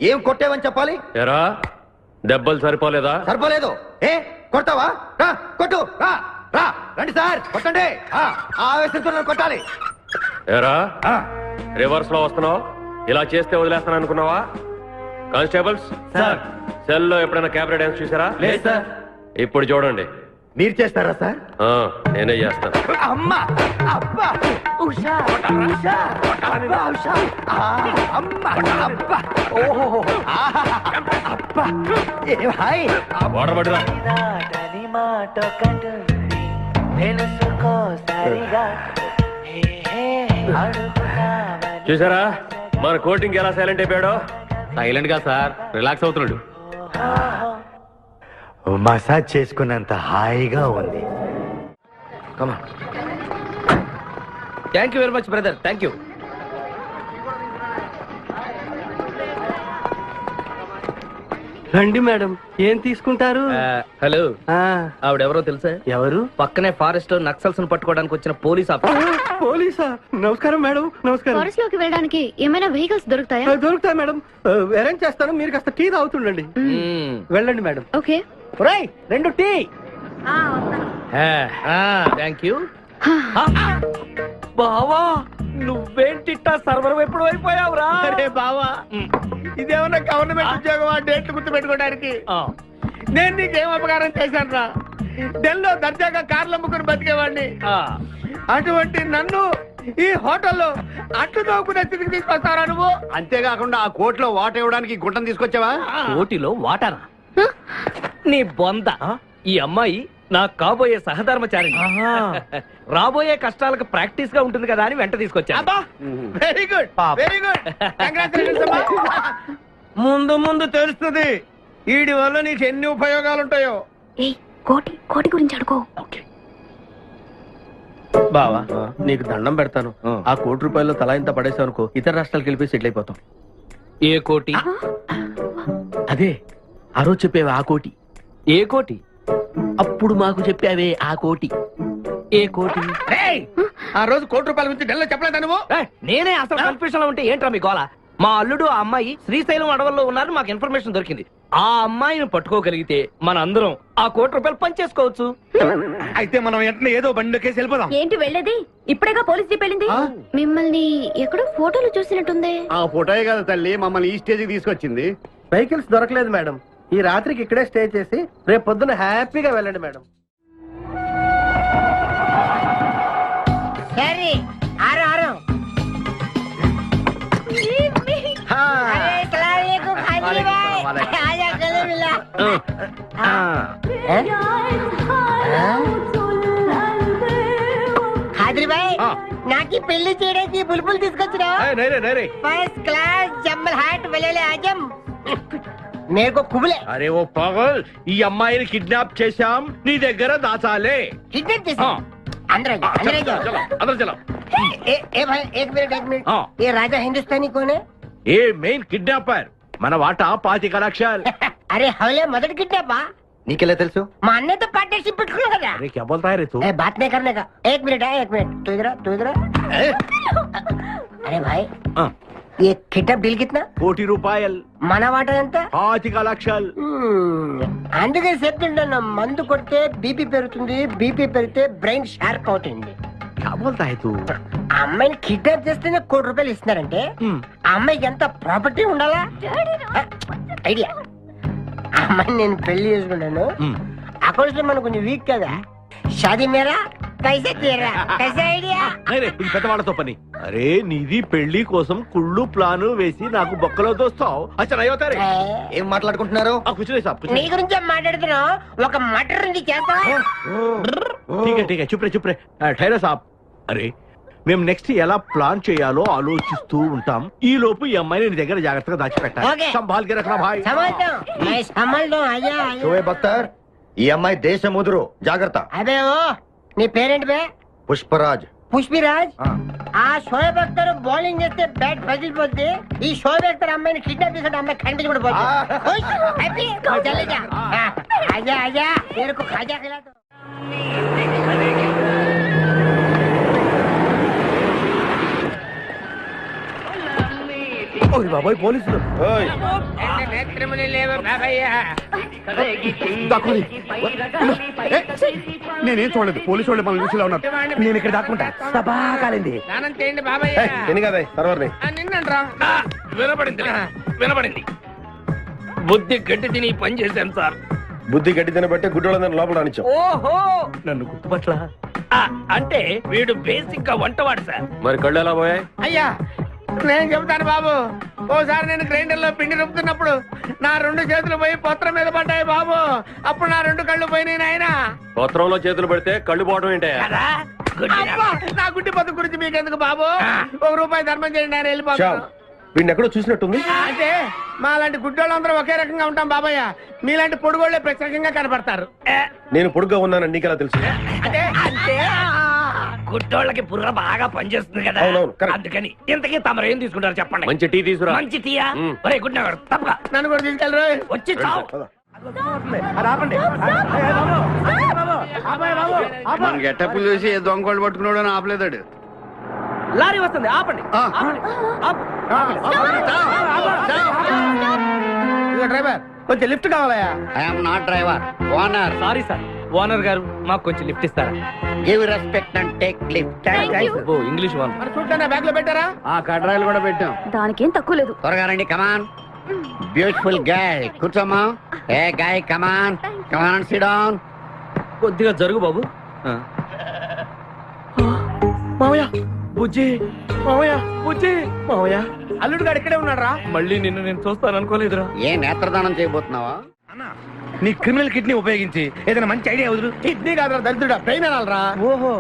ఏం కొట్టేవని చెప్పాలి? ఎరా, దెబ్బలు సరిపోలేదా? సరిపోలేదు. ఏ కొడతావా? రా కొట్టు, రా రా, రండి సార్, కొట్టండి. ఆవేశంతో నన్ను కొట్టాలి. ఎరా, రివర్స్ లో వస్తున్నావు. ఇలా చేస్తే వదిలేస్తాను అనుకున్నావా? కానిస్టేబుల్స్ సార్, సెల్లో ఎప్పుడైనా కెమెరా డాన్స్ చూసారా? లేదు సార్. ఇప్పుడు చూడండి. మీరు చేస్తారా సార్? నేనే చేస్తాను. అమ్మా, అబ్బా, ఉషా, ఉషా, అబ్బా, ఉషా, అమ్మా, అబ్బా, ఓహో, అబ్బా, ఏ భాయ్, వాడబడిరా. చూసారా మన కోటింగ్ ఎలా సైలెంట్ అయిపోయాడో? సైలెంట్ గా సార్, రిలాక్స్ అవుతున్నాడు. మసాజ్ చేసుకున్నంత హాయిగా ఉంది. Thank you very much brother, thank you. రండి మేడం, ఏం తీసుకుంటారు? హలో, ఆవిడెవరో తెలుసా? ఎవరు? పక్కనే ఫారెస్ట్ లో నక్సల్స్ పట్టుకోవడానికి వచ్చిన పోలీస్ ఆఫీసర్. పోలీసా? నమస్కారం మేడం. నమస్కారం. ఫారెస్ట్ లోకి వెళ్ళడానికి ఏమైనా వెహికల్స్ దొరుకుతాయా? దొరుకుతాయి మేడం, అరేంజ్ చేస్తాను. మీరు కాస్త టీ తాగుతుండండి. వెళ్ళండి మేడం. ఓకే. ఒరేయ్, 2 టీ. Thank you. బావా, నువ్వేంటిట్టా సర్వర్ ఎప్పుడు అయిపోయావురా? అరే బావా, ఇదేమన్నా గవర్నమెంట్ ఉద్యోగం? ఆ డేట్లు గుర్తు పెట్టుకోవడానికి నేను నీకేం అపకారం చేశాను రా? ఢిల్లీలో దర్జాగా కార్లు అమ్ముకుని బతికేవాడిని. అటువంటి నన్ను ఈ హోటల్లో అట్లు తోకునే స్థితికి తీసుకొస్తారా నువ్వు? అంతేకాకుండా ఆ కోర్టులో వాట ఇవ్వడానికి గుంటను తీసుకొచ్చావా? కోటిలో వాటారా? నీ బొంద. ఈ అమ్మాయి నాకు కాబోయే సహధర్మచారి. రాబోయే కష్టాలకు ప్రాక్టీస్ గా ఉంటుంది కదా అని వెంట తీసుకొచ్చా. Very good, very good. ముందు ముందు తెలుస్తుంది వీడి వల్ల నీకు ఎన్ని ఉపయోగాలు ఉంటాయో. కోటి కోటి గురించి అడుకో. బావా, నీకు దండం పెడతాను. ఆ ₹1 తలా ఇంత పడేసావు అనుకో, ఇతర రాష్ట్రాలకు వెళ్ళిపోయి సెటిల్ అయిపోతాం. ఏ కోటి? అదే ఆ రోజు చెప్పేవి ఆ కోటి. ఏ కోటి? అప్పుడు మాకు చెప్పావే ఆ కోటి. ఏ కోటి? ఆ రోజు ₹1 గురించి ఢిల్లీలో చెప్పలేదా నువ్వు? నేనే అసలు కన్ఫ్యూషన్ లో ఉంటే ఏంట్రా మీ గోల? మా అల్లుడు ఆ అమ్మాయి శ్రీశైలం అడవుల్లో ఉన్నారు, మాకు ఇన్ఫర్మేషన్ దొరికింది. ఆ అమ్మాయిని పట్టుకోగలిగితే మన అందరం ఆ ₹1 పంచేసుకోవచ్చు. అయితే మనం వెంటనే ఏదో బండికేసి వెళ్ళిపోదాం. ఏంటి వెళ్ళేది? ఇప్పుడేగా పోలీస్ జీప్ వెళ్ళింది. మిమ్మల్ని ఎక్కడో ఫోటోలు చూసినట్టుంది. ఆ ఫోటోయే కదా తల్లి మమ్మల్ని ఈ స్టేజ్కి తీసుకొచ్చింది. వెహికల్స్ దొరకలేదు మేడం. ఈ రాత్రికి ఇక్కడే స్టే చేసి రేపు పొద్దున హ్యాపీగా వెళ్ళండి మేడం. హాజరీబాయ్ నాకు పెళ్లి చేయడానికి బుల్బుల్ తీసుకొచ్చినా ఫస్ట్ క్లాస్ జమ్మల్ హాట్ వలేలే ఆజం మేరకు కుబులే. అరే ఓ పాగల్, ఈ అమ్మాయిని కిడ్నాప్ చేశాం, నీ దగ్గర దాచాలే. కిడ్నాప్ చేసా अंदर चलो एक मिनट ये राजा हिंदुस्तानी कौन है? ఏ మెయిన్ కిడ్నాపర్ మన వాటా 25 లక్షలు. अरे हवले मदद किडनैप నీకెలా తెలుసు? మా అన్నతో పార్ట్నర్షిప్ పెట్టుకున్నా కదా. अरे क्या बोलता है रे तू? बात नहीं करने का. एक मिनट तू इधर अरे भाई ये किडनैप डील कितना? 1 రూపాయలు. మన వాటా ఎంత? 25 లక్షలు. అందుకే చెప్తుంటాను, మందు కొడితే బీపీ పెరుగుతుంది, బీపీ పెరిగితే బ్రెయిన్ షార్ప్ అవుతుంది. क्या बोलता है तू? ఆ అమ్మాయిని కిడ్నాప్ చేస్తేనే ₹1 కోటి ఇస్తున్నారంటే ఆ అమ్మాయికి ఎంత ప్రాపర్టీ ఉండాలా? ఐడియా, ఆ అమ్మాయిని నేను పెళ్లి చేసుకుంటాను. అకౌంట్స్ లో మనకు కొంచెం వీక్ కదా. షాదీ మేరా పైసా తీరా కైసా ఐడియా? అరే ఇది పెద్దవాళ్ళతో పని. అరే నీది పెళ్లి కోసం కుళ్ళు ప్లాను వేసి నాకు బొక్కలో దోస్తావు. అచ్చా అయ్యోతారే ఏం మాట్లాడుకుంటున్నారు? కూర్చునే సాబ్ నీ గురించే మాట్లాడుతున్నావు. ఒక మటర్ ఉంది చేస్తా. ठीक है चुप रे ठहरो साहब. అరే మేము నెక్స్ట్ ఎలా ప్లాన్ చేయాలో ఆలోచిస్తూ ఉంటాం. ఈ లోపు ఈ అమ్మాయిని నీ దగ్గర జాగ్రత్తగా దాచిపెట్టాలి. సంభాల్ కే రఖనా భాయ్. సంభాల్ షోయబ్ అఖ్తర్, ఈ అమ్మాయి దేశముదురు, జాగ్రత్త. అదే ఓ నీ పేరేంటి బే? పుష్పరాజ్. పుష్పిరాజ్. ఆ షోయబ్ అఖ్తర్ బౌలింగ్ చేస్తే బ్యాట్ పగిలిపోద్ది. ఈ షోయబ్ అఖ్తర్ అమ్మాయిని కిడ్నాప్ చేసిన అమ్మాయి కనిపించి కూడా పోతుంది. ఆజా ఆజా तेरे को खाजा खिला दो. ఓయ్ బాబాయ్ పోలీసులు. ఓయ్ నేనేం చూడలేదు, పోలీసు వాళ్ళు మనం చూసిలా ఉన్నారు. నేను ఇక్కడ దాక్కుంటా. సభా కాలింది. వినపడింది. బుద్ధి గట్టి తిని పని చేశాను సార్. బుద్ధి గడ్డి తినబట్టే గుడ్డోళ్ళందరినీ లోపల రానిచ్చాం. ఓహో, నన్ను గుర్తుపట్ల. అంటే వీడు బేసిక్ గా వంటవాడు సార్. మరి కళ్ళు ఎలా పోయాయి? అయ్యా నేను చెబుతాను బాబు. ఓసారి నేను గ్రైండర్ లో పిండి రుబ్బుతున్నప్పుడు నా 2 చేతులు పోయి పొత్రం మీద పడ్డాయి బాబు. అప్పుడు నా 2 కళ్ళు పోయినాయి నాయన. పత్రంలో చేతులు పెడితే కళ్ళు పోవడం ఏంటే? నా గుడ్డి పొత్తు గురించి మీకెందుకు బాబు? ₹1 ధర్మం చేయండి, ఆయన వెళ్ళిపోతాను. వీడిని ఎక్కడో చూసినట్టుంది. అంటే మా లాంటి గుడ్డోళ్ళందరూ ఒకే రకంగా ఉంటాం బాబయ్య. మీలాంటి పొడుగోళ్లే ప్రత్యేకంగా కనపడతారు. నేను పొడుగ్గా ఉన్నానని నీకెలా తెలుసు? అంటే గుడ్డోళ్ళకి బుర్ర బాగా పనిచేస్తుంది కదా, అందుకని. ఇంతకీ తమరు ఏం తీసుకుంటారు చెప్పండి. మంచి టీ తీసుకురా. మంచి టీయా? ఒరే గుడ్ నగర్ తప్పగా నన్ను కూడా తీసుకెళ్ళరు. వచ్చి చావు. మన గెట్టప్పులు చూసి ఏ దొంగోళ్ళు పట్టుకున్నాడు అని ఆపలేదాడు. లారీ వస్తుంది, ఆపండి. డ్రైవర్ కొంచెం లిఫ్ట్ కావాలయా? I'm not driver, owner. Sorry sir, owner గారు మాకు కొంచెం లిఫ్ట్ ఇస్తారా? Give respect and take lift. Oh English one. మరి చూడండి, బ్యాగ్ లో పెట్టారా? కడ్రాయిలు కూడా పెట్టాం. దానికేం తక్కువ లేదు. త్వరగా రండి, కమాన్. బ్యూటిఫుల్ గర్ల్, కూర్చోమ్మా. ఏ గాయ్, కమాన్ కమాన్, సిట్ డౌన్. కొద్దిగా జరుగు బాబు. మావయ్య బుజ్జి, మావయ్య బుజ్జి, మావయ్య. అల్లుడు గారు ఇక్కడే ఉన్నాడు రా. మళ్ళీ నిన్ను నేను చూస్తాను అనుకోలేదురా. ఏ నేత్రదానం చేయబోతున్నావా? నీ క్రిమినల్ కిడ్నీ ఉపయోగించి ఏదైనా మంచి ఐడియా వదులు. కిడ్నీ కాదురా దరిద్రుడా, బ్రెయిన్ అనాలరా. ఓహో,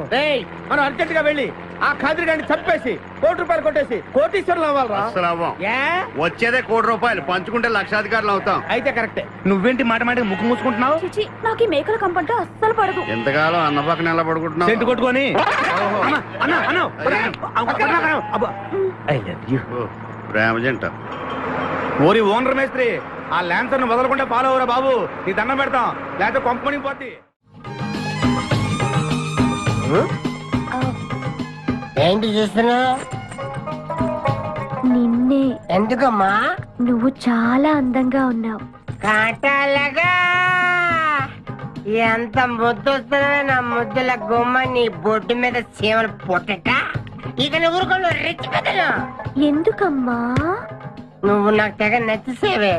మనం అర్జెంట్ గా వెళ్ళి ఆ ఖాదిరి గారిని చంపేసి ₹1 కొట్టేసి కోటీశ్వరులు అవ్వాలరా. అసలు అవ్వం. ఏ? వచ్చేదే ₹1 కోటి, పంచుకుంటే లక్షాధికారులు అవుతాం. అయితే కరెక్టే. నువ్వేంటి మాట మాట ముక్కు మూసుకుంటున్నావు? చిచి, నాకు ఈ మేకల కంపంటే అస్సలు పడదు. ఎంతకాలం అన్న పక్కన ఎలా పడుకుంటున్నావు? సెంటు కొట్టుకొని. ప్రేమ జంట. ఓరి ఓనర్ మేస్త్రి, ఆ ల్యాన్సర్ ను వదలకుండా ఫాలో అవరా బాబు. నీ దండం పెడతాం, లేకపోతే కొంపని పోద్ది. ఏంటి చూస్తున్నా? నిన్నే. ఎందుకమ్మా? నువ్వు చాలా అందంగా ఉన్నావు. కాటాలగా ఎంత ముద్దు వస్తుందో నా ముద్దుల గుమ్మ, నీ బొడ్డు మీద చీమలు పొట్టట. ఇక నువ్వు ఊరుకోను, రెచ్చిపోతాను. ఎందుకమ్మా? నువ్వు నాకు తెగ నచ్చేసేవే.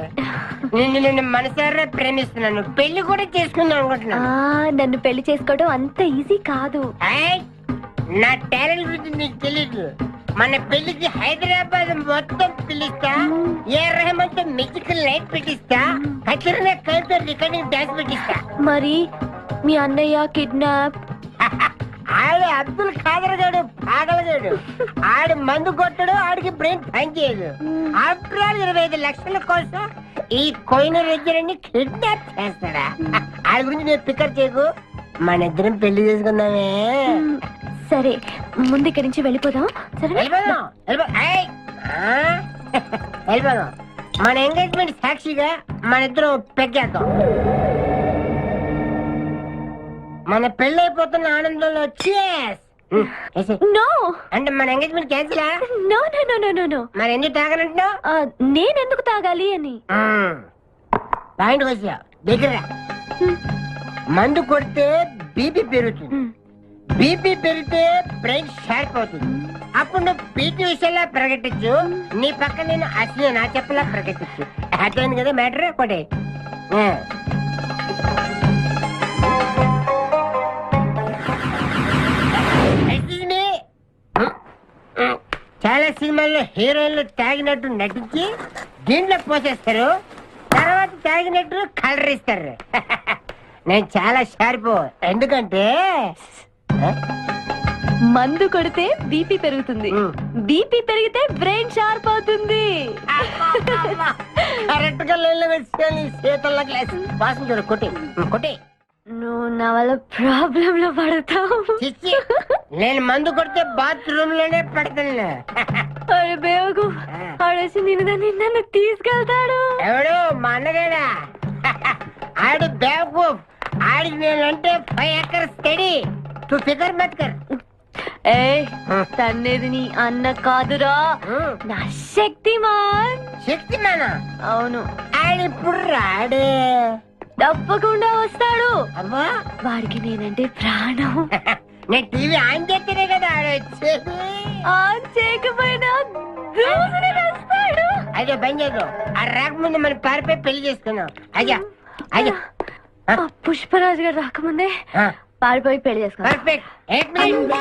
నిన్ను మనసారా ప్రేమిస్తున్నాను, పెళ్లి కూడా చేసుకుందాం అనుకుంటున్నా. నన్ను పెళ్లి చేసుకోవడం అంత ఈజీ కాదు. నా టాలెంట్ గురించి నీకు తెలియదు. మన పెళ్లికి హైదరాబాద్ మొత్తం పిలుస్తా, ఏ రెహమాన్ తో మ్యూజికల్ నైట్ పెట్టిస్తా, కచరన కవితో రికార్డింగ్ డాన్స్ పెట్టిస్తా. మరి మీ అన్నయ్య కిడ్నాప్? ఆడు అబ్దుల్ ఖాదర్ గాడు పాగలగాడు. ఆడు మందు కొట్టడు, ఆడికి బ్రెయిన్ పనిచేయదు. ఆఫ్టర్ ఆల్ 25 లక్షల కోసం ఈ కోయిన రెడ్డిని కిడ్నాప్ చేస్తాడా? ఆడి గురించి నేను ఫికర్ చేయకు, మన ఇద్దరం పెళ్లి చేసుకుందామే. సరే ముందు ఇక్కడి నుంచి వెళ్ళిపోదాం. సరే వెళ్ళిపోదాం. మన ఎంగేజ్మెంట్ సాక్షిగా మన ఇద్దరం పెగ్గేద్దాం. మన పెళ్ళైపోతున్న ఆనందంలో cheers. నో అంటే మన engagement cancel. No no no no no no. మరి ఎందుకు తాగనంటున్నావు? నేనెందుకు తాగాలి అని. పాయింట్ వచ్చా దగ్గర. మందు కొడితే బీపీ పెరుగుతుంది, బీపీ పెరిగితే బ్రెయిన్ షార్ప్ అవుతుంది. అప్పుడు నువ్వు పీటీ విషయంలో ప్రకటించు, నీ పక్క నేను అసలు నా చెప్పలా ప్రకటించు. అర్థమైంది కదా మ్యాటర్? ఒకటి చాలా సినిమాల్లో హీరోయిన్లు తాగినట్టు నటించి దీంట్లో పోసేస్తారు, తర్వాత తాగినట్టు కలర్ ఇస్తారు. నేను చాలా షార్ప్, ఎందుకంటే మందు కొడితే బీపీ పెరుగుతుంది, బీపీ పెరిగితే బ్రెయిన్ షార్ప్ అవుతుంది. కరెక్ట్ గా లైన్లో వచ్చి చేతుల్లో గ్లాస్ వాసన చూడు. కొట్టి కొట్టి. నువ్వు నా వల్ల ప్రాబ్లం లో పడతావు. నేను మందు కొడితే బాత్రూమ్ లోనే పడతాను. అరే బేవకు, ఆడేసి నిన్ను తీసుకెళ్తాడు. ఎవడు? మా అన్నగాడా? ఆడు బేవకూఫ్. ఆడికి నేనంటే 5 acres స్టడీ. తు ఫికర్ మత్ కర్. ఏ తన్నేది నీ అన్న కాదురా, నా శక్తిమాన్. శక్తిమానా? అవును. ఆడిప్పుడు రాడే. తప్పకుండా వస్తాడు. అబ్బా, వాడికి నేనంటే ప్రాణం. నేను టీవీ ఆన్ చేస్తేనే కదా ఆడు వచ్చేది. ఆన్ చేయకపోయినా దూసుని వస్తాడు. అయ్యో బంద్ చేయదు. ఆ రాకముందు మనం పారిపోయి పెళ్లి చేసుకున్నాం. అయ్యా అయ్యా పుష్పరాజు గారు రాకముందే పారిపోయి పెళ్లి చేసుకున్నాం. పర్ఫెక్ట్. एक मिनट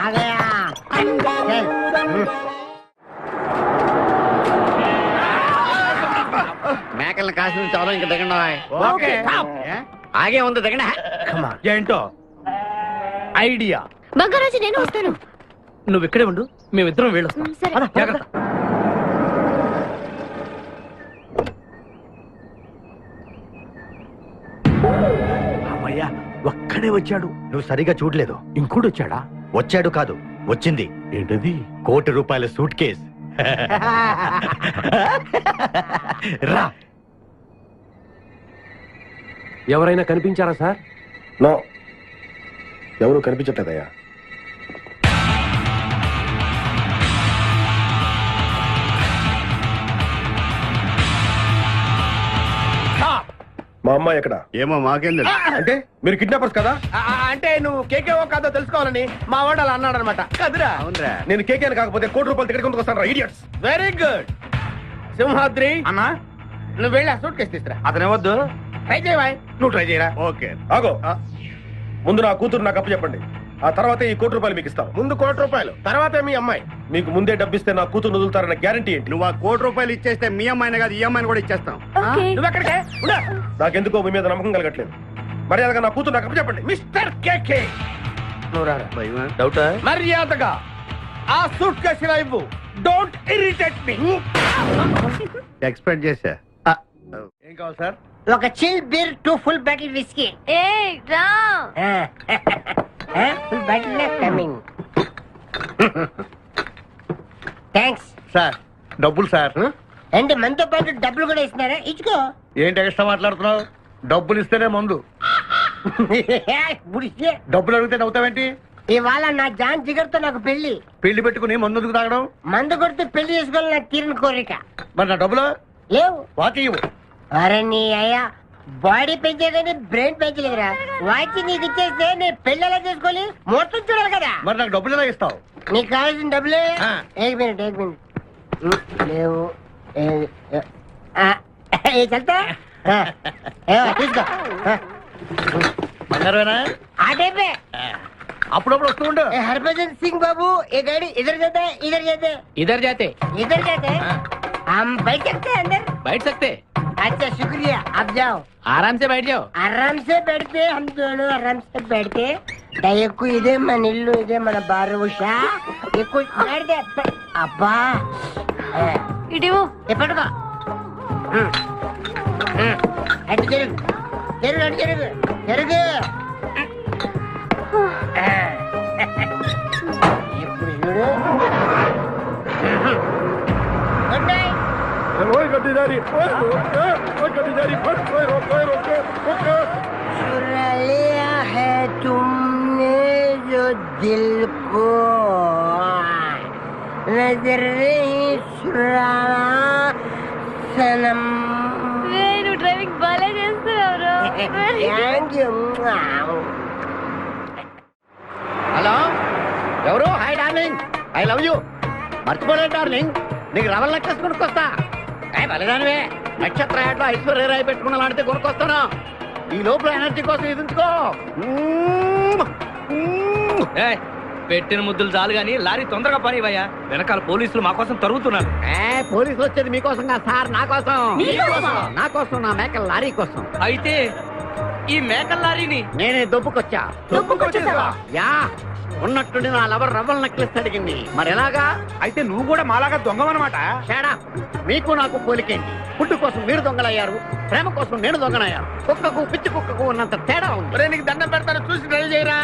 आ गया. మేకల్ని కాసిన చాలా ఇంకా దిగండి. ఆగే ఉంది దిగండి. ఏంటో ఐడియా. బంగారాజు నేను వస్తాను. నువ్వు ఇక్కడే ఉండు, మేమిద్దరం వెళ్ళొస్తాం. సరే. జాగ్రత్త. అమ్మయ్యా, ఒక్కడే వచ్చాడు. నువ్వు సరిగా చూడలేదు. ఇంకోటి వచ్చాడా? వచ్చాడు కాదు, వచ్చింది. ఏంటది? ₹1 కోటి సూట్ కేస్. రా. ఎవరైనా కనిపించారా సార్? నో, ఎవరు కనిపించట్లేదయ్యా. మా అమ్మాయి ఎక్కడ? ఏమో మాకేం తెలుసు. అంటే మీరు కిడ్నాపర్స్ కదా? అంటే నువ్వు కేకేవో కాదో తెలుసుకోవాలని మా వాడు అలా అన్నాడు అనమాట. కదురా? అవునరా. నేను కేకేని కాకపోతే ₹1 టికెట్ కొందుకు వస్తాను. ఇడియట్స్. Very good. సింహాద్రి అన్నా, నువ్వు వెళ్ళి ఆ సూట్ కేసు తీసుకురా. అతనే వద్దు. ట్రై చేయవా? నువ్వు ట్రై చేయరా. ఓకే. ఆగో. ముందు నా కూతురు నాకు అప్పు చెప్పండి, ఆ తర్వాత ఈ ₹1 మీకు ఇస్తాను. ముందు ₹1, తర్వాత మీ అమ్మాయి. మీకు ముందే డబ్బిస్తే నా కూతురు వదులుతారన్న గ్యారంటీ ఏంటి? నువ్వు ఆ ₹1 ఇచ్చేస్తే మీ అమ్మాయిని కాదు, ఈ అమ్మాయిని కూడా ఇచ్చేస్తాం. నువ్వు ఎక్కడికే? నాకెందుకో మీ మీద నమ్మకం కలగట్లేదు. మర్యాదగా నా కూతురు నాకు అప్పు చెప్పండి. మిస్టర్ కేకే, నువ్వు రారా. డౌటా? మర్యాదగా ఆ సూట్ కేసు ఇలా ఇవ్వు. Don't irritate me. ఎక్స్పెక్ట్ చేశా. ఏం కావాలి సార్? ఒక chill beer, 2 full bottle whiskey. ఏ రా. Full bottle coming. Thanks sir, డబ్బులు సార్. అంటే మనతో పాటు డబ్బులు కూడా ఇస్తున్నారా? ఇచ్చుకో. ఏంటి ఎక్స్ట్రా మాట్లాడుతున్నావు? డబ్బులు ఇస్తేనే మందు. డబ్బులు అడిగితే నవ్వుతావేంటి? ఇవాళ నా జాన్ జిగర్తో నాకు పెళ్లి. పెళ్లి పెట్టుకుని మందు ఎందుకు తాగడం? మందు కొడితే పెళ్లి చేసుకోవాలి నాకు తీరిన కోరిక. మరి నా డబ్బులు లేవు. వాచి ఇవ్వు. అరే నీ అయ్యా, బాడీ పెంచేదని బ్రెయిన్ పెంచలేదురా. వాచి నీకు ఇచ్చేస్తే నేను పెళ్లి ఎలా చేసుకోవాలి? మొత్తం చూడాలి కదా. మరి నాకు డబ్బులు ఎలా ఇస్తావు? నీకు కావాల్సిన డబ్బులే. ఆ. ఏక్ మినిట్ లేవు. చల్తా తీసుకో. బంగారమేనా? ఆ టైపే. అప్పుడప్పుడు వస్తూ ఉండు. हरभजन सिंह बाबू ये गाड़ी इधर जाता है इधर जाता है ఇద్దరు జాతే इधर जाता है हम बैठ सकते हैं अंदर బయట సక్తే अच्छा शुक्रिया आप जाओ ఆరామ్ సే బయట జాओ आराम से बैठते हम दोनों आराम से बैठते దయకు ఇదే మన ఇల్లు ఇదే మన బారు ఉషా ఎక్కువ बैठते అబ్బా ఇడివో ఎప్పటికో అటు జరుగు జరుగు అటు జరుగు జరుగు ఇప్పుడు చూడు గుడ్ నైట్ ఓయ్ గడ్డిదారి ఓయ్ గడ్డిదారి चुरा लिया है तुमने जो दिल को नजर नहीं चुराना सनम నువ్వు డ్రైవింగ్ బాగా చేస్తున్నావు Thank you. హలో ఎవరు? Hi darling, I love you. మర్చిపోలేదు డార్లింగ్, నీకు రవల్ నెక్లెస్ కొనుక్కొస్తా. బలిదానివే, నక్షత్ర యాడ్లో ఐశ్వర్య రాయి పెట్టుకున్న లాంటిది కొనుక్కొస్తాను. ఈ లోపల ఎనర్జీ కోసం ఎదుంచుకో. ఏయ్, పెట్టిన ముద్దులు చాలు గాని లారీ తొందరగా పని ఇవ్వయ్యా. వెనకాల పోలీసులు మా కోసం తరుగుతున్నారు. పోలీసులు వచ్చేది మీకోసం కాదు సార్, నా కోసం. నా కోసం, నా మేకల లారీ కోసం. అయితే ఈ మేకల లారీని నేనే దొప్పుకొచ్చా. యా, ఉన్నట్టుండి నా లవర్ రవ్వల్ నెక్లెస్ అడిగింది. మరి ఎలాగా? అయితే నువ్వు కూడా మాలాగా దొంగవన్నమాట. షాడా, మీకు నాకు పోలికేంటి? ఫుడ్ కోసం మీరు దొంగలయ్యారు, ప్రేమ కోసం నేను దొంగనయ్యాను. కుక్కకు పిచ్చి కుక్కకు ఉన్నంత తేడా ఉంది. ఒరే నీకు దండం పెడతాను, చూసి డ్రైవ్ చేయరా.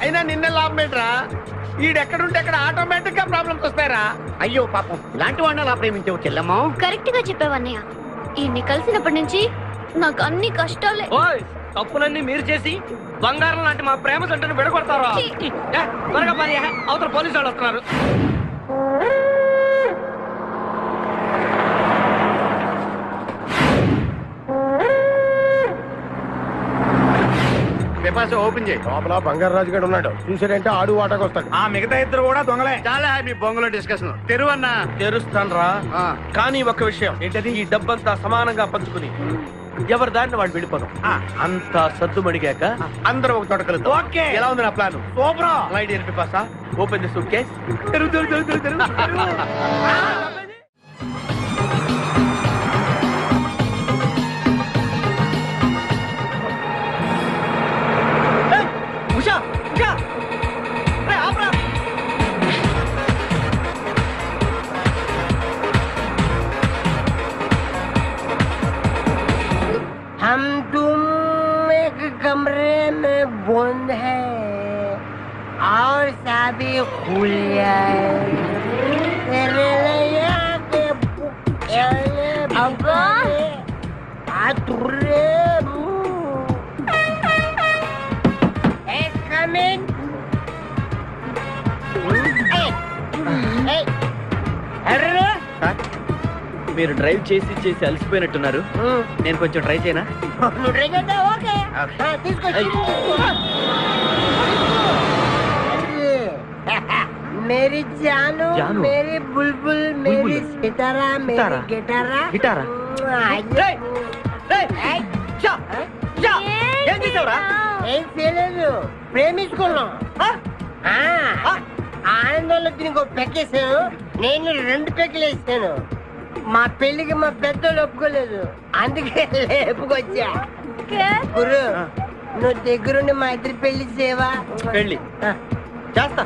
అయినా నిన్నే లాభం ఏంట్రా? ఈడెక్కడుంటే అక్కడ ఆటోమేటిక్ గా ప్రాబ్లమ్స్ వస్తాయరా. అయ్యో పాపం, ఇలాంటి వాడిని అలా ప్రేమించావు చెల్లెమ్మా. కరెక్ట్ గా చెప్పావన్నయ్య. ఈయన్ని కలిసినప్పటి నుంచి నాకు అన్ని కష్టాలే. ఓయ్, తప్పులన్నీ మీరు చేసి బంగారం లాంటి మా ప్రేమ జంటను విడగొడతారా? త్వరగా పని, అవతల పోలీసు వాళ్ళు వస్తున్నారు. ఓపెన్ చేయి. లోపల బంగారు రాజు గారు ఉన్నాడు, చూసాడంటే ఆడు వాటకు వస్తాడు. ఆ మిగతా ఇద్దరు కూడా దొంగలే. చాలా మీ బొంగులో డిస్కషన్ తెరువన్నా. తెరుస్తాను రా, కానీ ఒక విషయం ఏంటది? ఈ డబ్బంతా సమానంగా పంచుకుని ఎవరి దారిని వాడు వెళ్ళిపోదాం. అంతా సద్దు మడిగాక అందరం ఒక తోట కలుద్దాం. ఓకే, ఎలా ఉంది నా ప్లాన్? సూపర్. లైట్ ఎరిపి పాసా, open the suitcase. Usha, Usha, రే ఆపరా. हम तुम एक कमरे में बंद है और साबी खुल जाए तेरे लिया के अब्बा आतुरे कमिंग మీరు డ్రైవ్ చేసి చేసి అలసిపోయినట్టున్నారు. నేను కొంచెం ట్రై చేయనా? నువ్వు ట్రై చేద్దా? ఓకే, తీసుకొచ్చి मेरी जानू, जानू? मेरी बुलबुल, मेरी सितारा, मेरी गिटारा. గిటారా? ఏం చేసావురా? ఏం చేయలేదు, ప్రేమించుకున్నాం. ఆనందంలో దీనికి ఒక పెక్కేసాను, నేను 2 పెక్కలు వేసాను. మా పెళ్లికి మా పెద్దలు ఒప్పుకోలేదు, అందుకే లేపుకొచ్చా. గురు, నువ్వు దగ్గరుండి మా ఇద్దరి పెళ్లి చేయవా? పెళ్లి చేస్తా.